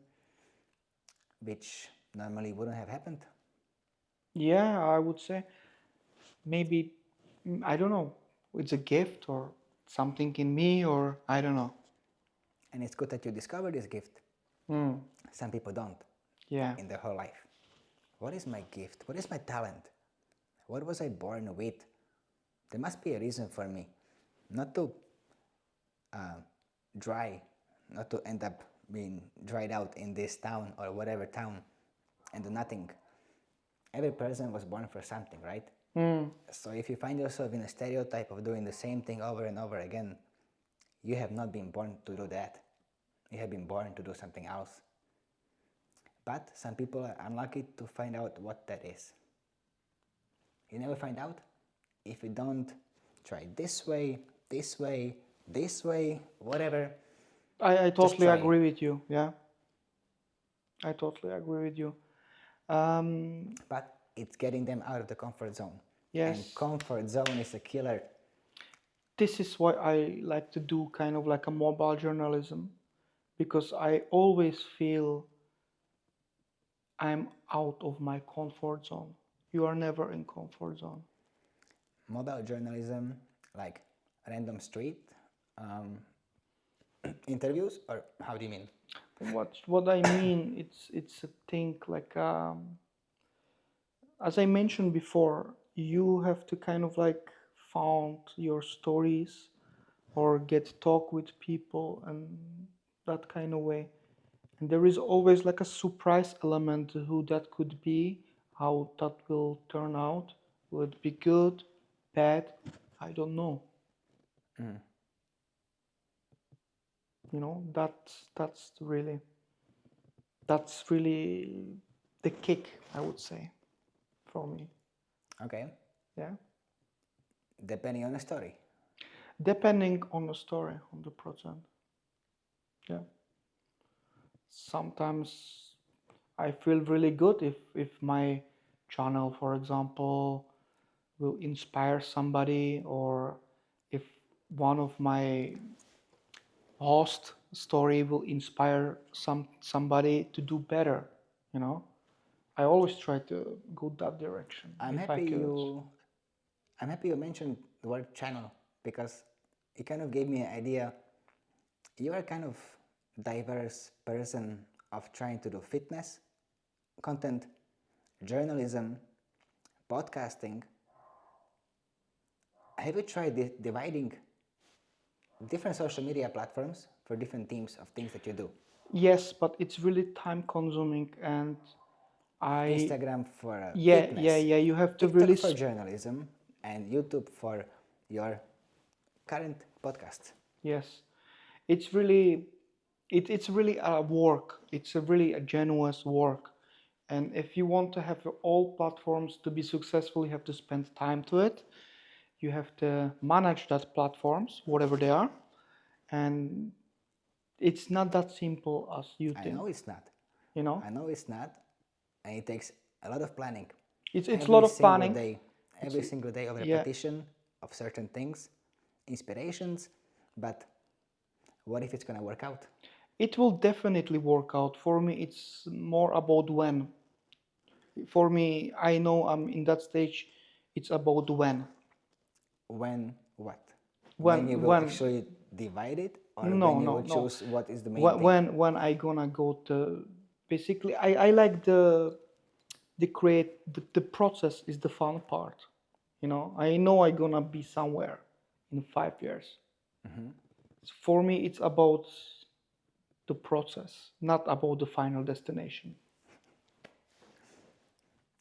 which normally wouldn't have happened. yeah, I would say maybe, I don't know, it's a gift or something in me, or I don't know. And it's good that you discovered this gift. Mm, Some people don't yeah. in their whole life. What is my gift? What is my talent? What was I born with? There must be a reason for me. Not to dry, not to end up being dried out in this town or whatever town and do nothing. Every person was born for something, right? Mm, So if you find yourself in a stereotype of doing the same thing over and over again, you have not been born to do that. You have been born to do something else. But some people are unlucky to find out what that is. You never find out if you don't try this way, this way, this way, whatever. I Just totally try. agree with you. Yeah, I totally agree with you. But it's getting them out of the comfort zone. And Yes, comfort zone is a killer. this is why I like to do kind of like a mobile journalism, because I always feel I'm out of my comfort zone. You are never in comfort zone. Mobile journalism, like random street um, interviews, or how do you mean? What I mean, it's a thing like, as I mentioned before, you have to kind of like found your stories or get talk with people and that kind of way. And there is always like a surprise element to who that could be, how that will turn out. Will it be good, bad? I don't know. That's really the kick, I would say, for me. Okay, Yeah. depending on the story. Depending on the story, 100%. Yeah. Sometimes I feel really good if my channel, for example, will inspire somebody, or if one of my host story will inspire somebody to do better, you know. I always try to go that direction I'm if I happy could. you I'm happy you mentioned the word channel, because it kind of gave me an idea. You are a kind of diverse person of trying to do fitness, content, journalism, podcasting. Have you tried dividing different social media platforms for different teams of things that you do? Yes, but it's really time consuming, and I Instagram for yeah, fitness, you have to TikTok really for journalism, and YouTube for your current podcast. yes, it's really it's really a work. It's a really a genuine work. And if you want to have all platforms to be successful, you have to spend time to it. You have to manage that platforms, whatever they are. And it's not that simple as you I think, know it's not. you know? I know it's not, and it takes a lot of planning. It's a lot Every of single planning. day, It's every single day of yeah, repetition of certain things, inspirations, but what if it's gonna work out? it will definitely work out. For me, it's more about when. For me, I know I'm in that stage. It's about when. When what? When you will When actually divide it or No, when you no, would no. choose what is the main thing? When I gonna go to, basically, I like the process is the fun part. You know I gonna be somewhere in 5 years. For me, it's about the process, not about the final destination.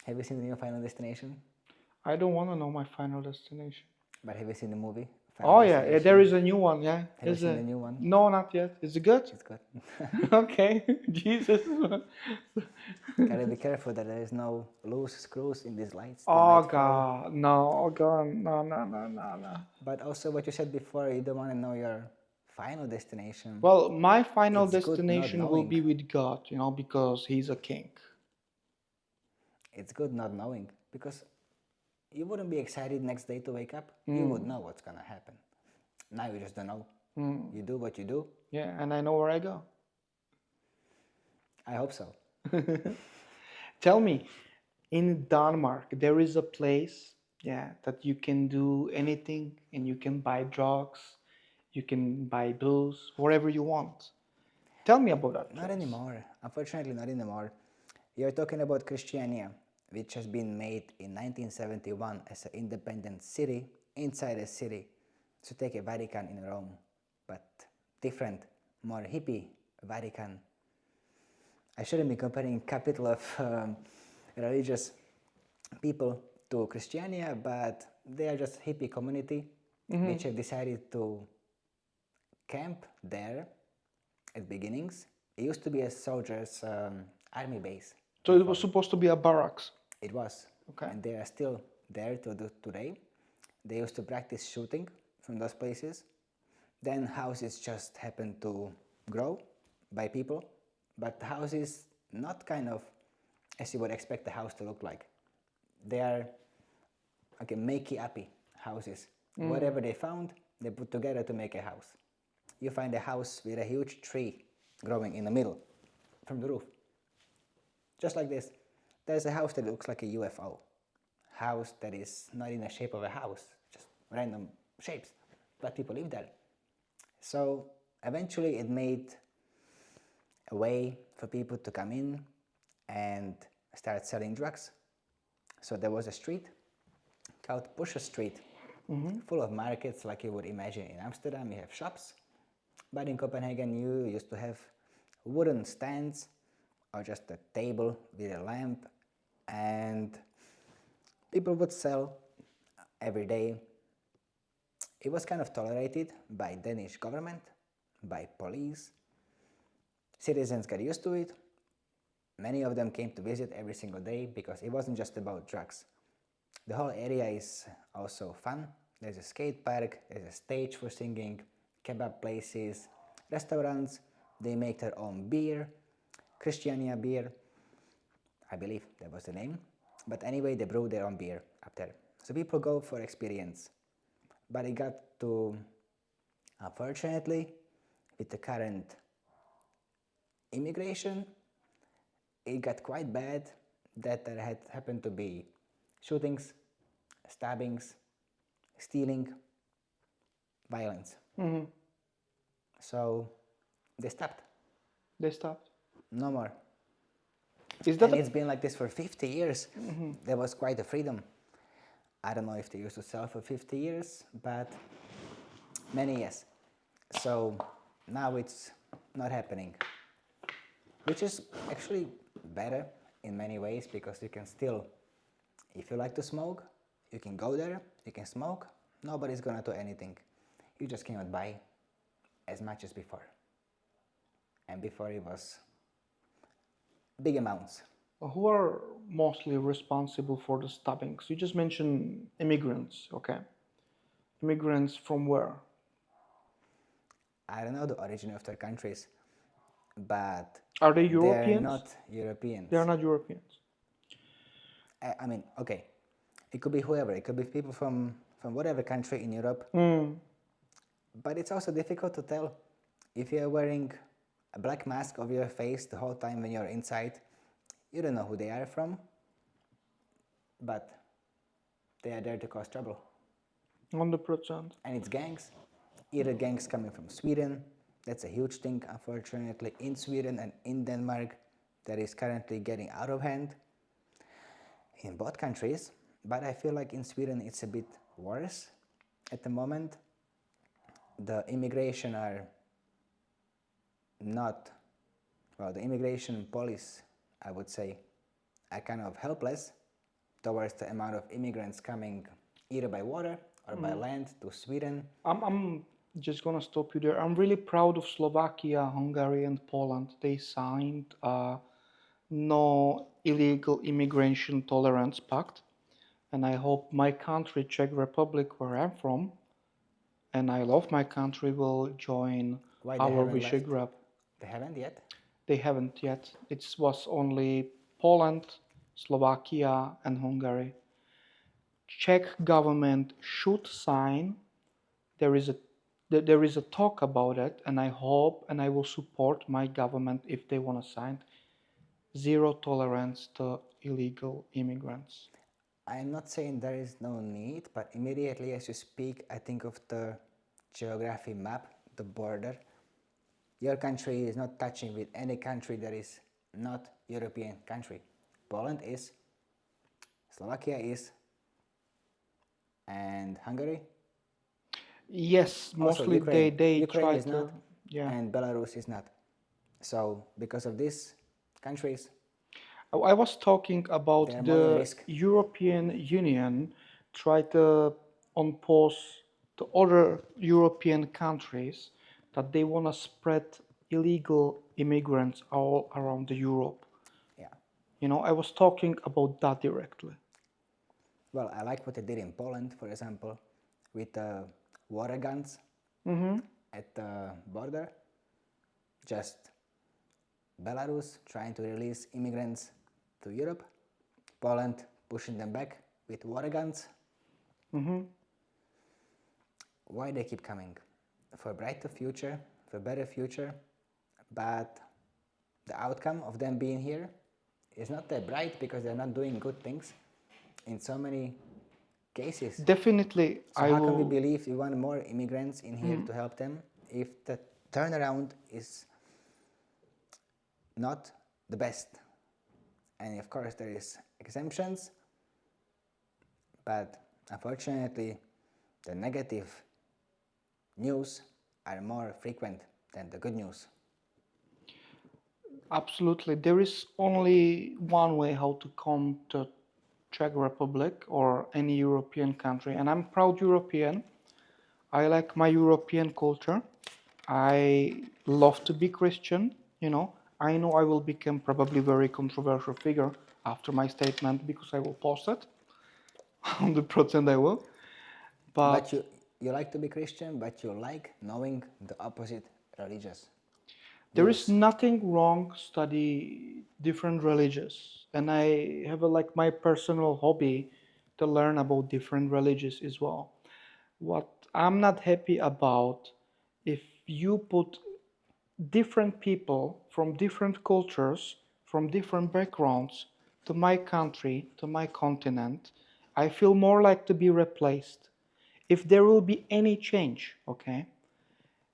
Have you seen the new Final Destination? I don't want to know my final destination. But have you seen the movie Final Oh yeah, there Destination? is a new one. Yeah, Have you is seen it? the new one? No, not yet. Is it good? It's good. Okay, Jesus. Gotta be careful that there is no loose screws in these lights. They Oh might fall. God, no, oh God, no, no, no, no, no. But also what you said before, you don't want to know your final destination. Well, my final It's good not destination will knowing. be with God, because He's a king. It's good not knowing because you wouldn't be excited next day to wake up. You would know what's gonna happen. Now you just don't know. You do what you do. Yeah, and I know where I go. I hope so. Tell me, in Denmark, there is a place, yeah, that you can do anything and you can buy drugs, you can buy booze, whatever you want. Tell me about that Not place. anymore. Unfortunately, not anymore. You're talking about Christiania, which has been made in 1971 as an independent city inside a city. So take a Vatican in Rome, but different, more hippie Vatican. I shouldn't be comparing capital of religious people to Christiania, but they are just hippie community which have decided to camp there at beginnings. It used to be a soldiers' army base. So it was supposed to be a barracks. It was. Okay. And they are still there today. They used to practice shooting from those places. Then houses just happened to grow by people, but the houses not kind of as you would expect a house to look like. They are okay, makey-uppy houses. Whatever they found, they put together to make a house. You find a house with a huge tree growing in the middle from the roof. Just like this. There's a house that looks like a UFO. House that is not in the shape of a house, just random shapes. But people live there. So eventually it made a way for people to come in and start selling drugs. So there was a street called Pusher Street, full of markets like you would imagine in Amsterdam. You have shops, but in Copenhagen you used to have wooden stands or just a table with a lamp, and people would sell every day. It was kind of tolerated by Danish government, by police. Citizens got used to it. Many of them came to visit every single day because it wasn't just about drugs. The whole area is also fun. There's a skate park, there's a stage for singing, kebab places, restaurants. They make their own beer, Christiania beer. I believe that was the name. But anyway, they brew their own beer up there. So people go for experience. But it got to, unfortunately, with the current immigration, it got quite bad that there had happened to be shootings, stabbings, stealing, violence. So they stopped. They stopped. No more. Is that And it's been like this for 50 years. There was quite a freedom. I don't know if they used to sell for 50 years, but many yes. So now it's not happening, which is actually better in many ways because you can still, if you like to smoke, you can go there, you can smoke, nobody's gonna do anything. You just cannot buy as much as before. And before it was big amounts. Who are mostly responsible for the stabbings? You just mentioned immigrants, okay? Immigrants from where? I don't know the origin of their countries, but Are they they're Europeans? not Europeans. They are not Europeans. I mean, okay, it could be whoever. It could be people from whatever country in Europe. But it's also difficult to tell if you're wearing a black mask over your face the whole time when you're inside. You don't know who they are from, but they are there to cause trouble. 100%. And it's gangs, either gangs coming from Sweden, That's a huge thing, unfortunately, in Sweden and in Denmark, that is currently getting out of hand in both countries. But I feel like in Sweden it's a bit worse at the moment. The immigration are not, well, the immigration police, I would say, are kind of helpless towards the amount of immigrants coming either by water or by land to Sweden. I'm just gonna stop you there. I'm really proud of Slovakia, Hungary, and Poland. They signed a no illegal immigration tolerance pact, and I hope my country, Czech Republic, where I'm from, and I love my country, will join Why they our haven't left? Visegrad. They haven't yet? They haven't yet. It was only Poland, Slovakia, and Hungary. Czech government should sign. There is a there is a talk about it, and I hope and I will support my government if they want to sign zero tolerance to illegal immigrants. I'm not saying there is no need, but immediately as you speak, I think of the geography map, the border. Your country is not touching with any country that is not European country. Poland is, Slovakia is, and Hungary. Yes, Also mostly Ukraine. they Ukraine try is to, not, yeah. and Belarus is not. So because of these countries, I was talking about they are more in the risk. European Union try to impose to other European countries that they want to spread illegal immigrants all around the Europe. Yeah. You know, I was talking about that directly. Well, I like what they did in Poland, for example, with water guns at the border. Just Belarus trying to release immigrants to Europe, Poland pushing them back with water guns. Why they keep coming? For a brighter future, for a better future, but the outcome of them being here is not that bright because they're not doing good things in so many cases. Definitely, So I how can we will. believe we want more immigrants in here to help them if the turnaround is not the best? And of course there is exemptions, but unfortunately the negative news are more frequent than the good news. Absolutely. There is only one way how to come to Czech Republic or any European country. And I'm proud European. I like my European culture. I love to be Christian, you know. I know I will become probably very controversial figure after my statement because I will post it. 100% I will. But you like to be Christian, but you like knowing the opposite religious there is views. nothing wrong study different religions, and I have like my personal hobby to learn about different religions as well. What I'm not happy about, if you put different people from different cultures, from different backgrounds to my country, to my continent, I feel more like to be replaced. If there will be any change, okay,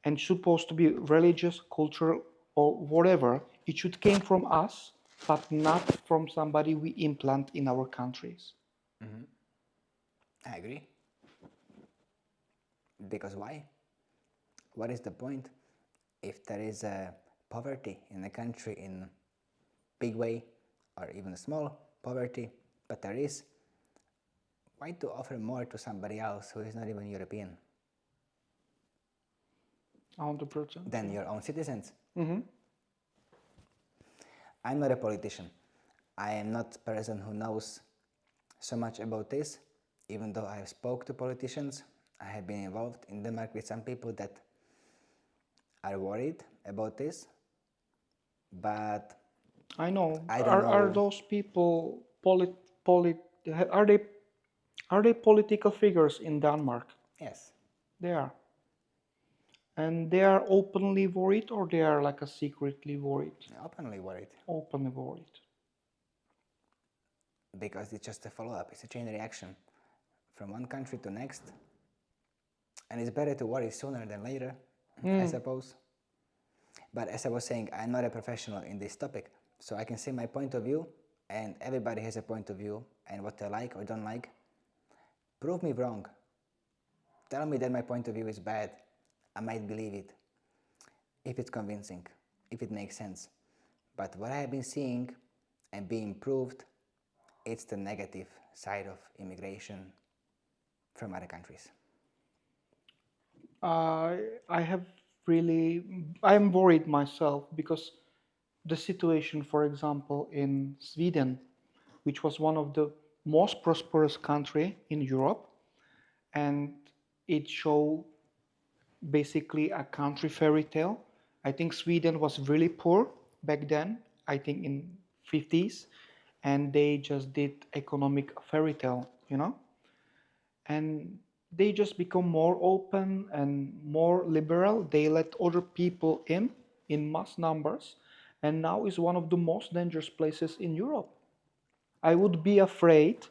and supposed to be religious, cultural, or whatever, it should came from us, but not from somebody we implant in our countries. I agree. Because why? What is the point if there is a poverty in a country in big way or even a small poverty, but there is, why to offer more to somebody else who is not even European 100%. than your own citizens? I'm not a politician. I am not a person who knows so much about this, even though I have spoke to politicians. I have been involved in Denmark with some people that are worried about this, but I know. I don't Are know. those people are they political figures in Denmark? Yes, They are. And they are openly worried or they are like a secretly worried? openly worried Openly worried. because it's just a follow-up. It's a chain reaction from one country to next, and it's better to worry sooner than later, I suppose. But as I was saying, I'm not a professional in this topic, so I can say my point of view, and everybody has a point of view and what they like or don't like. Prove me wrong. Tell me that my point of view is bad. I might believe it if it's convincing, if it makes sense. But what I have been seeing and being proved, it's the negative side of immigration from other countries. I have really, I'm worried myself because the situation, for example, in Sweden, which was one of the most prosperous country in Europe, and it showed basically a country fairy tale. I think Sweden was really poor back then, I think in 50s, and they just did economic fairy tale, and they just become more open and more liberal. They let other people in mass numbers, and now is one of the most dangerous places in Europe. I would be afraid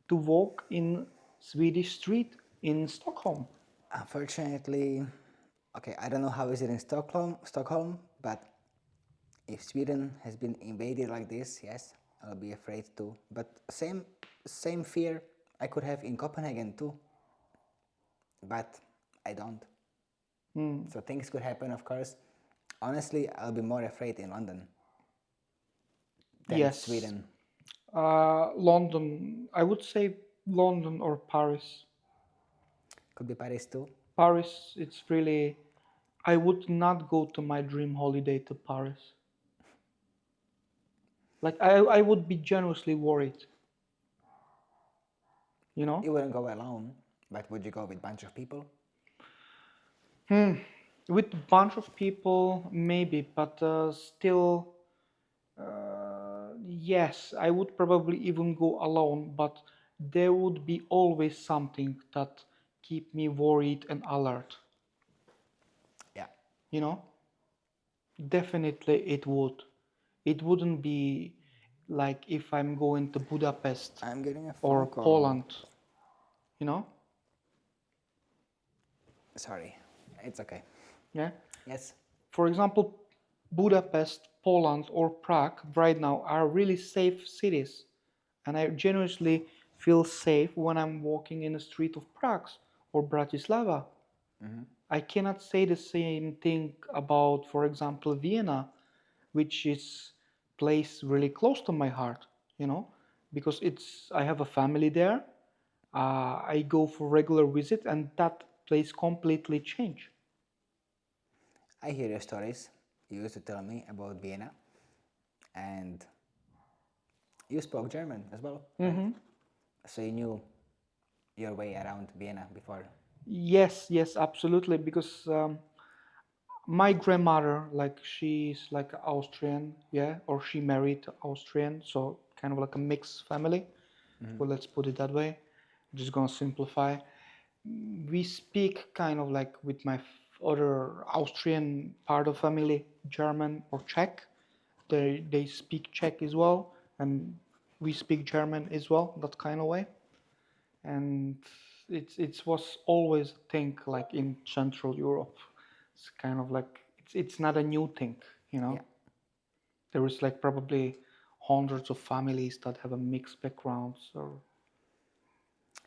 to walk in Swedish street in Stockholm. Unfortunately, okay, I don't know how is it in Stockholm, but if Sweden has been invaded like this, yes, I'll be afraid too. But same fear I could have in Copenhagen too. But I don't. So things could happen, of course. Honestly, I'll be more afraid in London than Yes. Sweden. London, I would say London or Paris. Could be Paris too. Paris, it's really, I would not go to my dream holiday to Paris. Like, I would be genuinely worried, you know? You wouldn't go alone, but would you go with a bunch of people? With a bunch of people, maybe, but still, yes, I would probably even go alone, but there would be always something that keep me worried and alert, Yeah. you know? Definitely it would. It wouldn't be like if I'm going to Budapest I'm getting a or phone call. Poland, you know? Sorry, it's okay. Yeah. Yes. For example, Budapest, Poland, or Prague right now are really safe cities. And I genuinely feel safe when I'm walking in the street of Prague or Bratislava. I cannot say the same thing about, for example, Vienna, which is place really close to my heart, because I have a family there. I go for regular visit, and that place completely changed. I hear your stories. You used to tell me about Vienna, and you spoke German as well, right? So you knew your way around Vienna before. Yes, absolutely. Because my grandmother, like she's like Austrian, yeah, or she married Austrian, so kind of like a mixed family. Well, let's put it that way. I'm just gonna simplify. We speak kind of like with my other Austrian part of family, German or Czech. They speak Czech as well, and we speak German as well, that kind of way. And it was always a thing like in Central Europe. It's kind of like it's not a new thing, you know. Yeah. There is like probably hundreds of families that have a mixed backgrounds or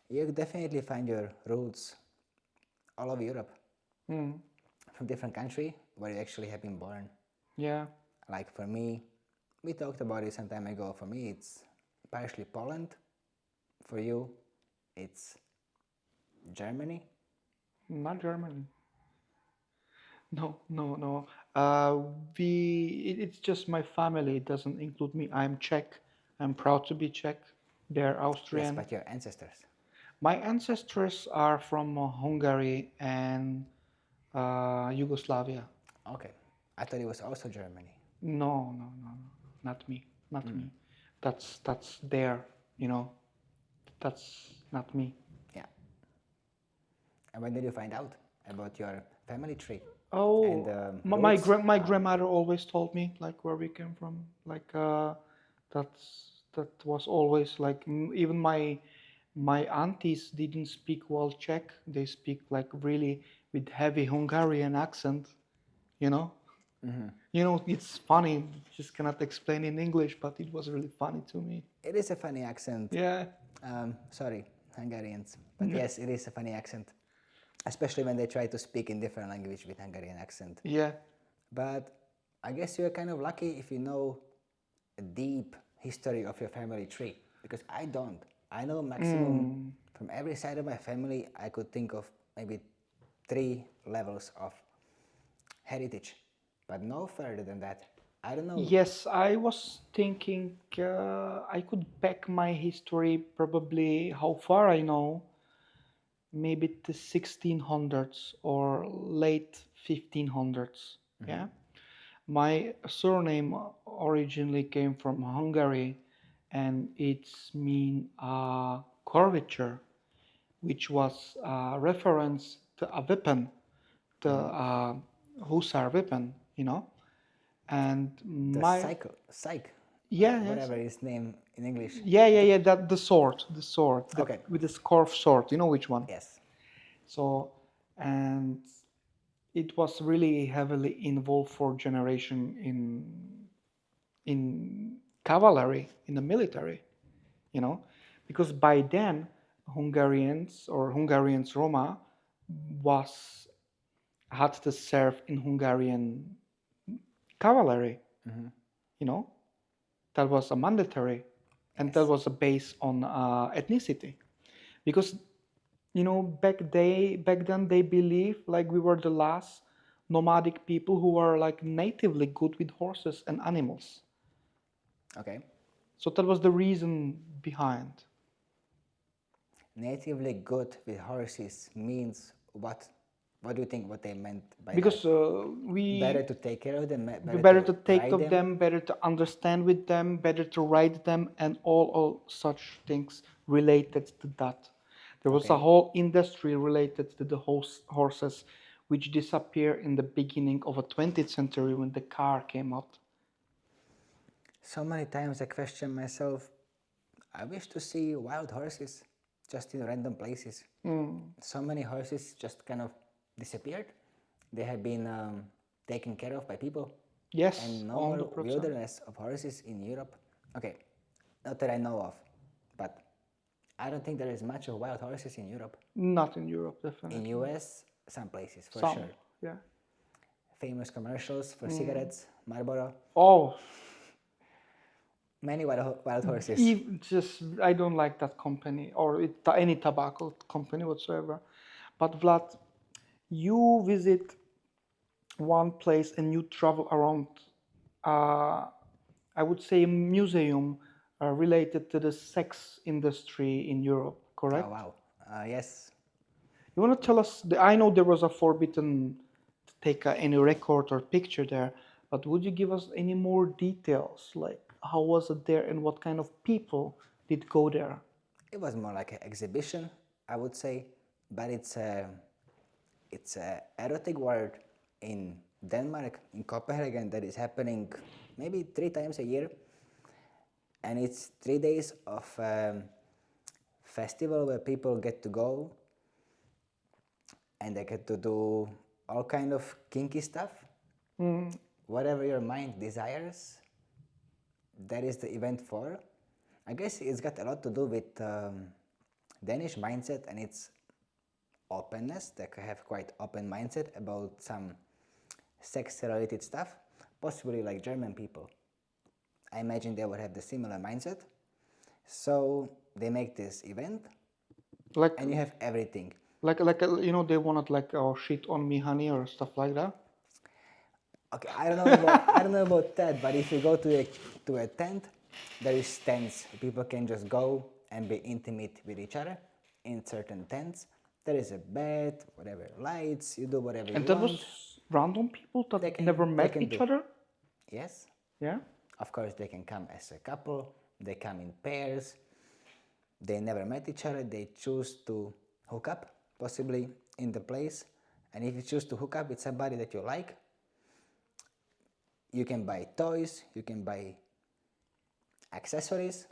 You definitely find your roots all over Europe, from different country where you actually have been born. yeah. Like for me, we talked about it some time ago. For me, it's partially Poland. For you, it's Germany. Not Germany. No. It's just my family. It doesn't include me. I'm Czech. I'm proud to be Czech. They're Yes, Austrian. but your ancestors. My ancestors are from Hungary and Yugoslavia. Okay, I thought it was also Germany. No, not me, not me. That's there, you know. That's not me. Yeah. And when did you find out about your family tree and Oh, roots? my grandmother always told me like where we came from. Like that was always like even my aunties didn't speak well Czech. They speak like really with heavy Hungarian accent, you know. You know, it's funny. Just cannot explain in English, but it was really funny to me. It is a funny accent. Yeah. Sorry, Hungarians. But yes, it is a funny accent. Especially when they try to speak in different language with Hungarian accent. Yeah. But I guess you're kind of lucky if you know a deep history of your family tree. Because I don't. I know maximum from every side of my family, I could think of maybe 3 levels of heritage. But no further than that. I don't know. Yes, I was thinking I could back my history probably how far I know, maybe the 1600s or late 1500s. Yeah. My surname originally came from Hungary and it's mean curvature, which was a reference to a weapon, the hussar weapon, you know. And The my psych, yeah, yes. whatever his name in English. Yeah. That the sword, Okay. with the scarf sword. You know which one? Yes. So, and it was really heavily involved for generation in cavalry, in the military. You know, because by then Hungarians Roma was had to serve in Hungarian cavalry. You know, that was a mandatory, and that Yes. was based on ethnicity, because you know back then they believed like we were the last nomadic people who were like natively good with horses and animals. Okay. So that was the reason behind. Natively good with horses means what? What do you think? What they meant by Because that? Better to take care of them. better to take ride of them, better to understand with them, better to ride them, and all such things related to that. There was a Okay. whole industry related to the horses, which disappeared in the beginning of a 20th century when the car came out. So many times I question myself. I wish to see wild horses just in random places. So many horses just kind of disappeared. They have been taken care of by people. Yes, And no more 100%. wilderness of horses in Europe. Okay, not that I know of, but I don't think there is much of wild horses in Europe. Not in Europe, In definitely. US, some places for Some, sure. yeah. Famous commercials for cigarettes, Marlboro, Oh, many wild horses. just I don't like that company or any tobacco company whatsoever. But Vlad, you visit one place and you travel around, I would say, a museum related to the sex industry in Europe, Oh correct? wow, yes. You want to tell us? I know there was a forbidden to take any record or picture there, but would you give us any more details? Like, how was it there and what kind of people did go there? It was more like an exhibition, I would say, but it's a erotic world in Denmark, in Copenhagen, that is happening maybe 3 times a year, and it's 3 days of festival where people get to go and they get to do all kind of kinky stuff. Whatever your mind desires, that is the event for. I guess it's got a lot to do with Danish mindset and its openness. They have quite open mindset about some sex-related stuff, possibly like German people. I imagine they would have the similar mindset. So they make this event, Like, and you have everything. you know, they wanted like, oh, shit on me, honey, or stuff like that. Okay, I don't know about that, but if you go to a tent, there is tents. People can just go and be intimate with each other in certain tents. There is a bed, whatever lights, you do whatever And you that want. was random people that They never can met each do. other. Yes, Yeah. of course they can come as a couple. They come in pairs. They never met each other. They choose to hook up, possibly in the place. And if you choose to hook up with somebody that you like, you can buy toys, you can buy accessories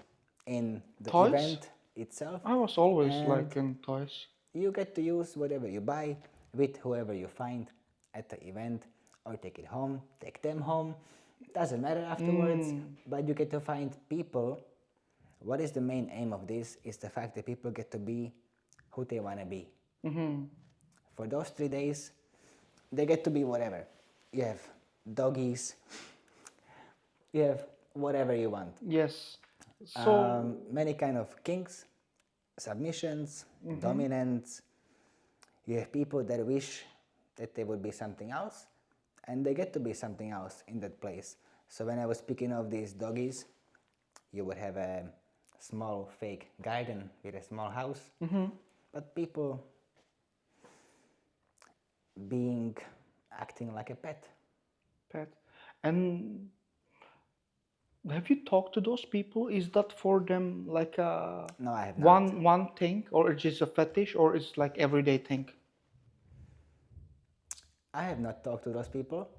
in the Toys? event itself. I was always And like in toys. you get to use whatever you buy with whoever you find at the event. or take it home, take them home. Doesn't matter afterwards, but you get to find people. What is the main aim of this is the fact that people get to be who they want to be. For those 3 days, they get to be whatever. You have doggies, you have whatever you want. Yes. So Many kind of kings, submissions, dominants. You have people that wish that they would be something else, and they get to be something else in that place. So when I was speaking of these doggies, you would have a small fake garden with a small house, but people acting like a pet. Pat, and have you talked to those people? Is that for them like a No, I have not. one thing, or it's just a fetish, or it's like everyday thing? I have not talked to those people,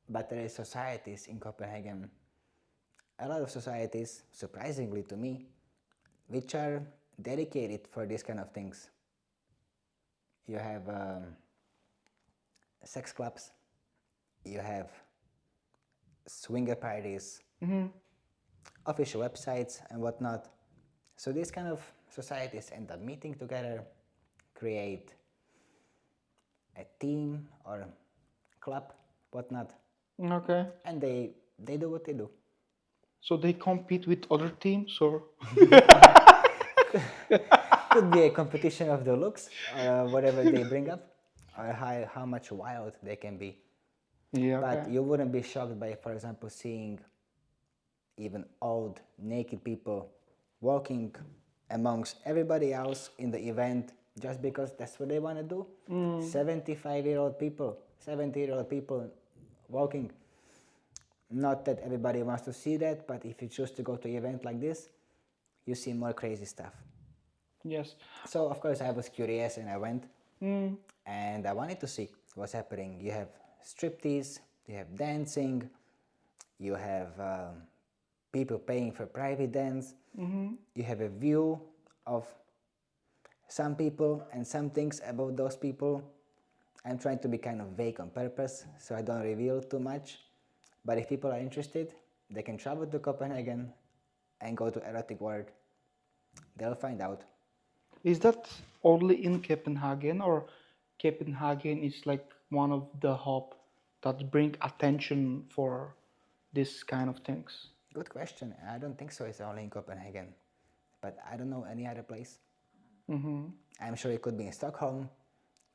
but there is societies in Copenhagen, a lot of societies, surprisingly to me, which are dedicated for these kind of things. You have sex clubs, you have swinger parties, official websites and whatnot. So these kind of societies end up meeting together, create a team or club, whatnot, Okay. and they do what they do. So they compete with other teams, or Could be a competition of the looks or whatever they bring up, or how much wild they can be. yeah, But okay. you wouldn't be shocked by, for example, seeing even old naked people walking amongst everybody else in the event just because that's what they want to do. 75-year-old people, 70-year-old people walking. Not that everybody wants to see that, but if you choose to go to an event like this, you see more crazy stuff. Yes. So of course I was curious and I went, and I wanted to see what's happening. You have striptease, you have dancing, you have people paying for private dance, you have a view of some people and some things about those people. I'm trying to be kind of vague on purpose so I don't reveal too much, but if people are interested, they can travel to Copenhagen and go to erotic world. They'll find out. Is that only in Copenhagen, or Copenhagen is like one of the hub that bring attention for this kind of things? Good question. I don't think so. It's only in Copenhagen, but I don't know any other place. I'm sure it could be in Stockholm,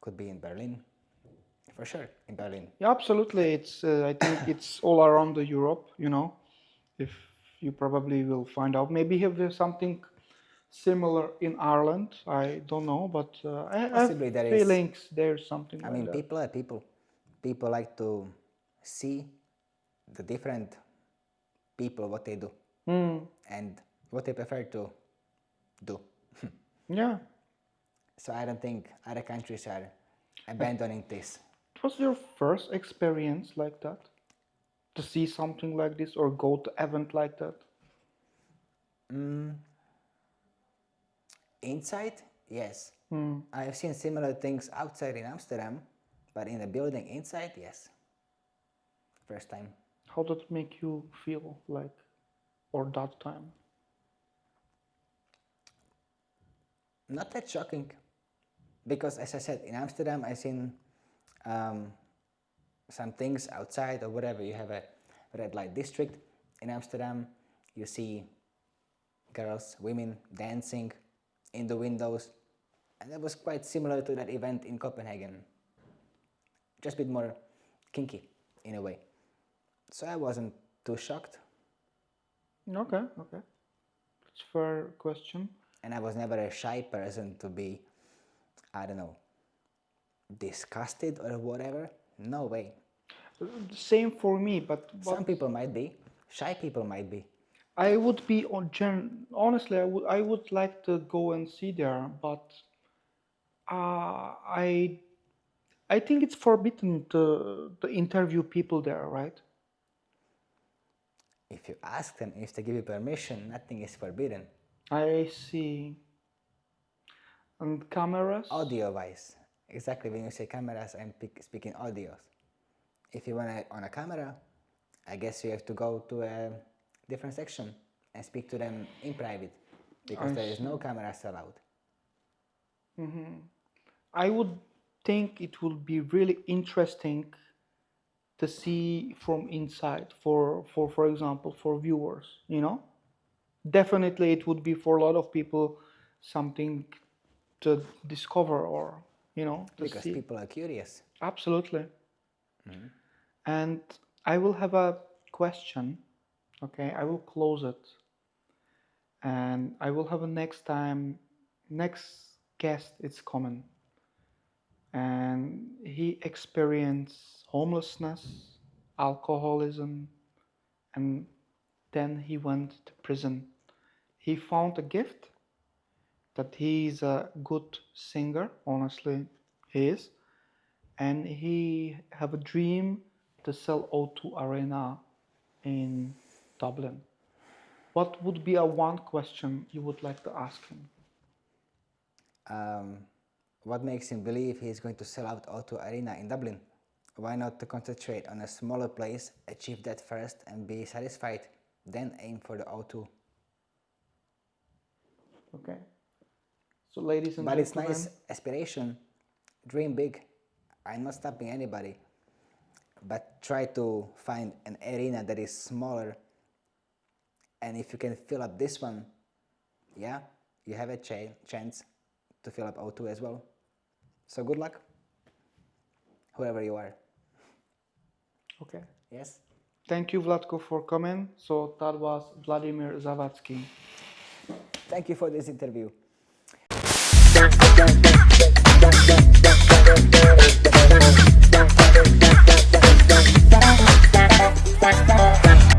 could be in Berlin, for sure in Berlin. Yeah, absolutely. It's I think it's all around the Europe. If you probably will find out. Maybe have something similar in Ireland. I don't know, but I have Possibly there is. feelings there's something I like mean, that. people are people. People like to see the different people what they do and what they prefer to do. Yeah. So I don't think other countries are abandoning this. It was your first experience like that? To see something like this or go to event like that? Inside, yes. I have seen similar things outside in Amsterdam, but in the building inside, yes. First time. How did it make you feel like, or that time? Not that shocking, because as I said, in Amsterdam I've seen some things outside or whatever. You have a red light district in Amsterdam. You see girls, women dancing in the windows, and that was quite similar to that event in Copenhagen. Just a bit more kinky in a way. So I wasn't too shocked, Okay, okay. That's a fair question. and I was never a shy person to be, I don't know, disgusted or whatever. No way. Same for me, but Some people might be, shy people might be. I would be honestly, I would like to go and see there, but I think it's forbidden to interview people there, right? If you ask them, if they give you permission, nothing is forbidden. I see. And cameras? Audio wise, exactly when you say cameras, I'm speaking audios. if you want to on a camera, I guess you have to go to a different section and speak to them in private because there is no cameras allowed. I would think it would be really interesting to see from inside for example, for viewers, you know? Definitely it would be for a lot of people something to discover or, you know, to Because see. people are curious. Absolutely. And I will have a question, okay? I will close it. And I will have a next guest, it's coming. And he experienced homelessness, alcoholism, and then he went to prison. He found a gift that he's a good singer, honestly, he is. And he have a dream to sell O2 Arena in Dublin. What would be a one question you would like to ask him? What makes him believe he is going to sell out O2 Arena in Dublin? Why not to concentrate on a smaller place, achieve that first and be satisfied, then aim for the O2? Okay. So ladies and But it's gentlemen, nice aspiration, dream big. I'm not stopping anybody, but try to find an arena that is smaller, and if you can fill up this one, yeah, you have a chance to fill up O2 as well. So good luck, whoever you are. okay. Yes? Thank you, Vladko, for coming. So that was Vladimir Zavadsky. Thank you for this interview. Bye.